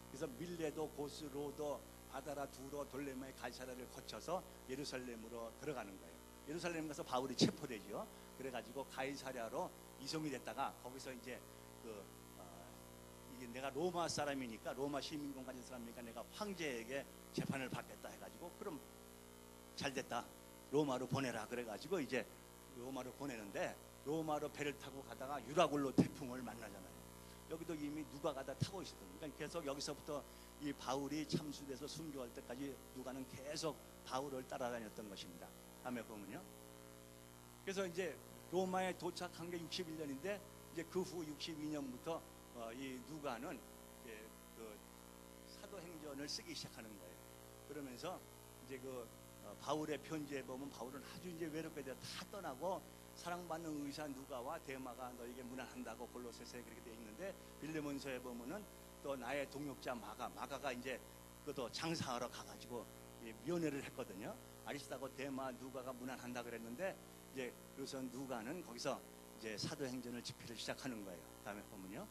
그래서 밀레도, 고스로도, 바다라, 두로, 돌레마의 갈사라를 거쳐서 예루살렘으로 들어가는 거예요. 예루살렘 가서 바울이 체포되죠. 그래가지고 가이사랴로 이송이 됐다가 거기서 이제 이게 내가 로마 사람이니까 로마 시민권 가진 사람이니까 내가 황제에게 재판을 받겠다 해가지고 그럼 잘 됐다 로마로 보내라 그래가지고 이제 로마로 보내는데 로마로 배를 타고 가다가 유라굴로 태풍을 만나잖아요. 여기도 이미 누가가 다 타고 있었거든요. 그러니까 계속 여기서부터 이 바울이 참수돼서 순교할 때까지 누가는 계속 바울을 따라다녔던 것입니다. 다음에 보면요. 그래서 이제 로마에 도착한 게 61년인데 이제 그 후 62년부터 이 누가는 그 사도행전을 쓰기 시작하는 거예요. 그러면서 이제 바울의 편지에 보면 바울은 아주 이제 외롭게 다 떠나고 사랑받는 의사 누가와 데마가 너에게 문안한다고 골로새서에 그렇게 되어 있는데 빌레몬서에 보면은 또 나의 동역자 마가가 이제 그것도 장사하러 가가지고 면회를 했거든요. 아리스타고 데마 누가가 문안한다 그랬는데 이제 그래서 누가는 거기서 이제 사도행전을 집필을 시작하는 거예요. 다음에 보면요.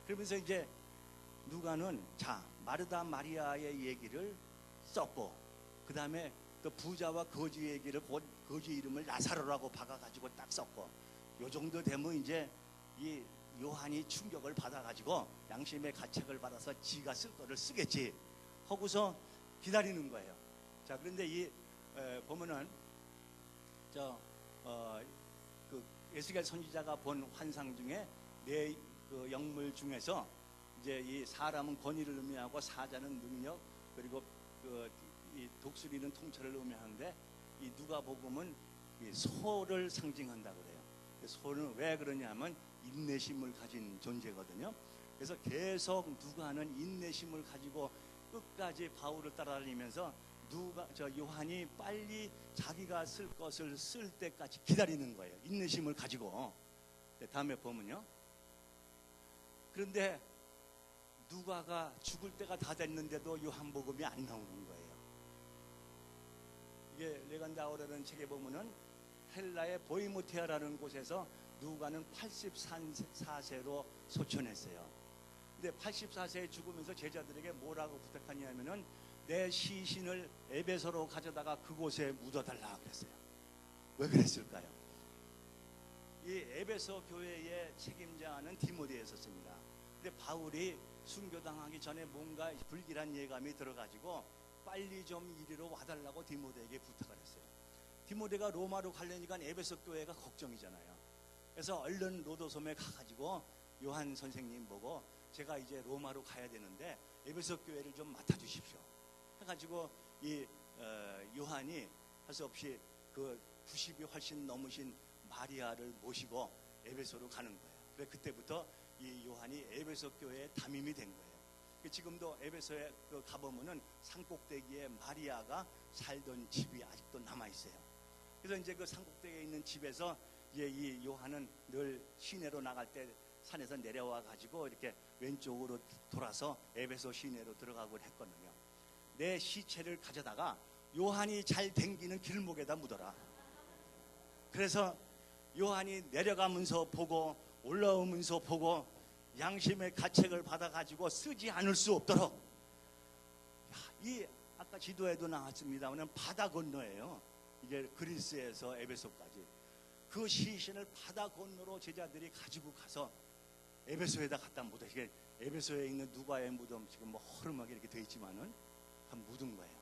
그러면서 이제 누가는 마르다 마리아의 얘기를 썼고 그 다음에 또 부자와 거지 얘기를 거지 이름을 나사로라고 박아가지고 딱 썼고 요 정도 되면 이제 이 요한이 충격을 받아가지고 양심의 가책을 받아서 지가 쓸 거를 쓰겠지 하고서 기다리는 거예요. 자 그런데 보면은 그 에스겔 선지자가 본 환상 중에 그 영물 중에서 이제 이 사람은 권위를 의미하고 사자는 능력 그리고 이 독수리는 통찰을 의미하는데 이 누가복음은 이 소를 상징한다 그래요. 소는 왜 그러냐면 인내심을 가진 존재거든요. 그래서 계속 누가는 인내심을 가지고 끝까지 바울을 따라다니면서 요한이 빨리 자기가 쓸 것을 쓸 때까지 기다리는 거예요. 인내심을 가지고. 다음에 보면요. 그런데 누가가 죽을 때가 다 됐는데도 요한복음이 안 나오는 거예요. 이게 레간다오라는 책에 보면은 헬라의 보이모티아라는 곳에서 누가는 84세로 소천했어요. 근데 84세에 죽으면서 제자들에게 뭐라고 부탁하냐면은 내 시신을 에베소로 가져다가 그곳에 묻어달라 그랬어요. 왜 그랬을까요? 이 에베소 교회의 책임자는 디모데였었습니다. 근데 바울이 순교당하기 전에 뭔가 불길한 예감이 들어가지고 빨리 좀 이리로 와달라고 디모데에게 부탁을 했어요. 디모데가 로마로 가려니까 에베소 교회가 걱정이잖아요. 그래서 얼른 로도솜에 가가지고 요한 선생님 보고 제가 이제 로마로 가야 되는데 에베소 교회를 좀 맡아주십시오. 해가지고 이 요한이 할 수 없이 그 90이 훨씬 넘으신 마리아를 모시고 에베소로 가는 거예요. 그래 그때부터 이 요한이 에베소 교회의 담임이 된 거예요. 지금도 에베소에 가보면은 산꼭대기에 마리아가 살던 집이 아직도 남아 있어요. 그래서 이제 그 산꼭대기에 있는 집에서 이제 이 요한은 늘 시내로 나갈 때 산에서 내려와 가지고 이렇게 왼쪽으로 돌아서 에베소 시내로 들어가곤 했거든요. 내 시체를 가져다가 요한이 잘 댕기는 길목에다 묻어라. 그래서 요한이 내려가면서 보고 올라오면서 보고 양심의 가책을 받아가지고 쓰지 않을 수 없도록 이 아까 지도에도 나왔습니다만 바다 건너예요. 이게 그리스에서 에베소까지 그 시신을 바다 건너로 제자들이 가지고 가서 에베소에다 갖다 묻어. 이게 에베소에 있는 누가의 무덤 지금 뭐 허름하게 이렇게 돼 있지만은 다 묻은 거예요.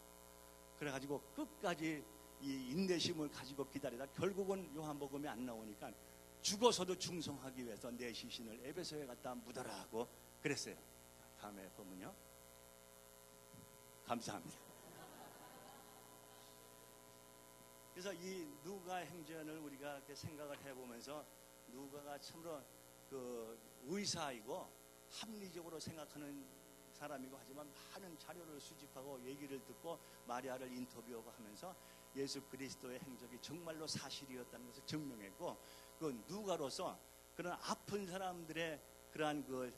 그래가지고 끝까지 이 인내심을 가지고 기다리다 결국은 요한복음이 안 나오니까 죽어서도 충성하기 위해서 내 시신을 에베소에 갖다 묻어라 하고 그랬어요. 다음에 보면요. 감사합니다. 그래서 이 누가 행전을 우리가 이렇게 생각을 해보면서 누가가 참으로 그 의사이고 합리적으로 생각하는 사람이고 하지만 많은 자료를 수집하고 얘기를 듣고 마리아를 인터뷰하고 하면서 예수 그리스도의 행적이 정말로 사실이었다는 것을 증명했고 그 누가로서 그런 아픈 사람들의 그러한 그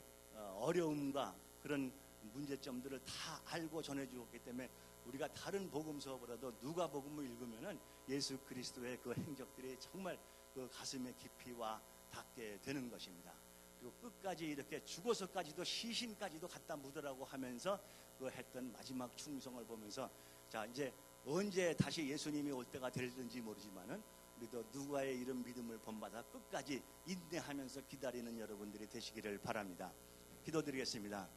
어려움과 그런 문제점들을 다 알고 전해주었기 때문에 우리가 다른 복음서보다도 누가 복음을 읽으면은 예수 그리스도의 그 행적들이 정말 그 가슴에 깊이 와 닿게 되는 것입니다. 그리고 끝까지 이렇게 죽어서까지도 시신까지도 갖다 묻으라고 하면서 그 했던 마지막 충성을 보면서 자 이제 언제 다시 예수님이 올 때가 될는지 모르지만은 우리도 누가의 이런 믿음을 본받아 끝까지 인내하면서 기다리는 여러분들이 되시기를 바랍니다. 기도드리겠습니다.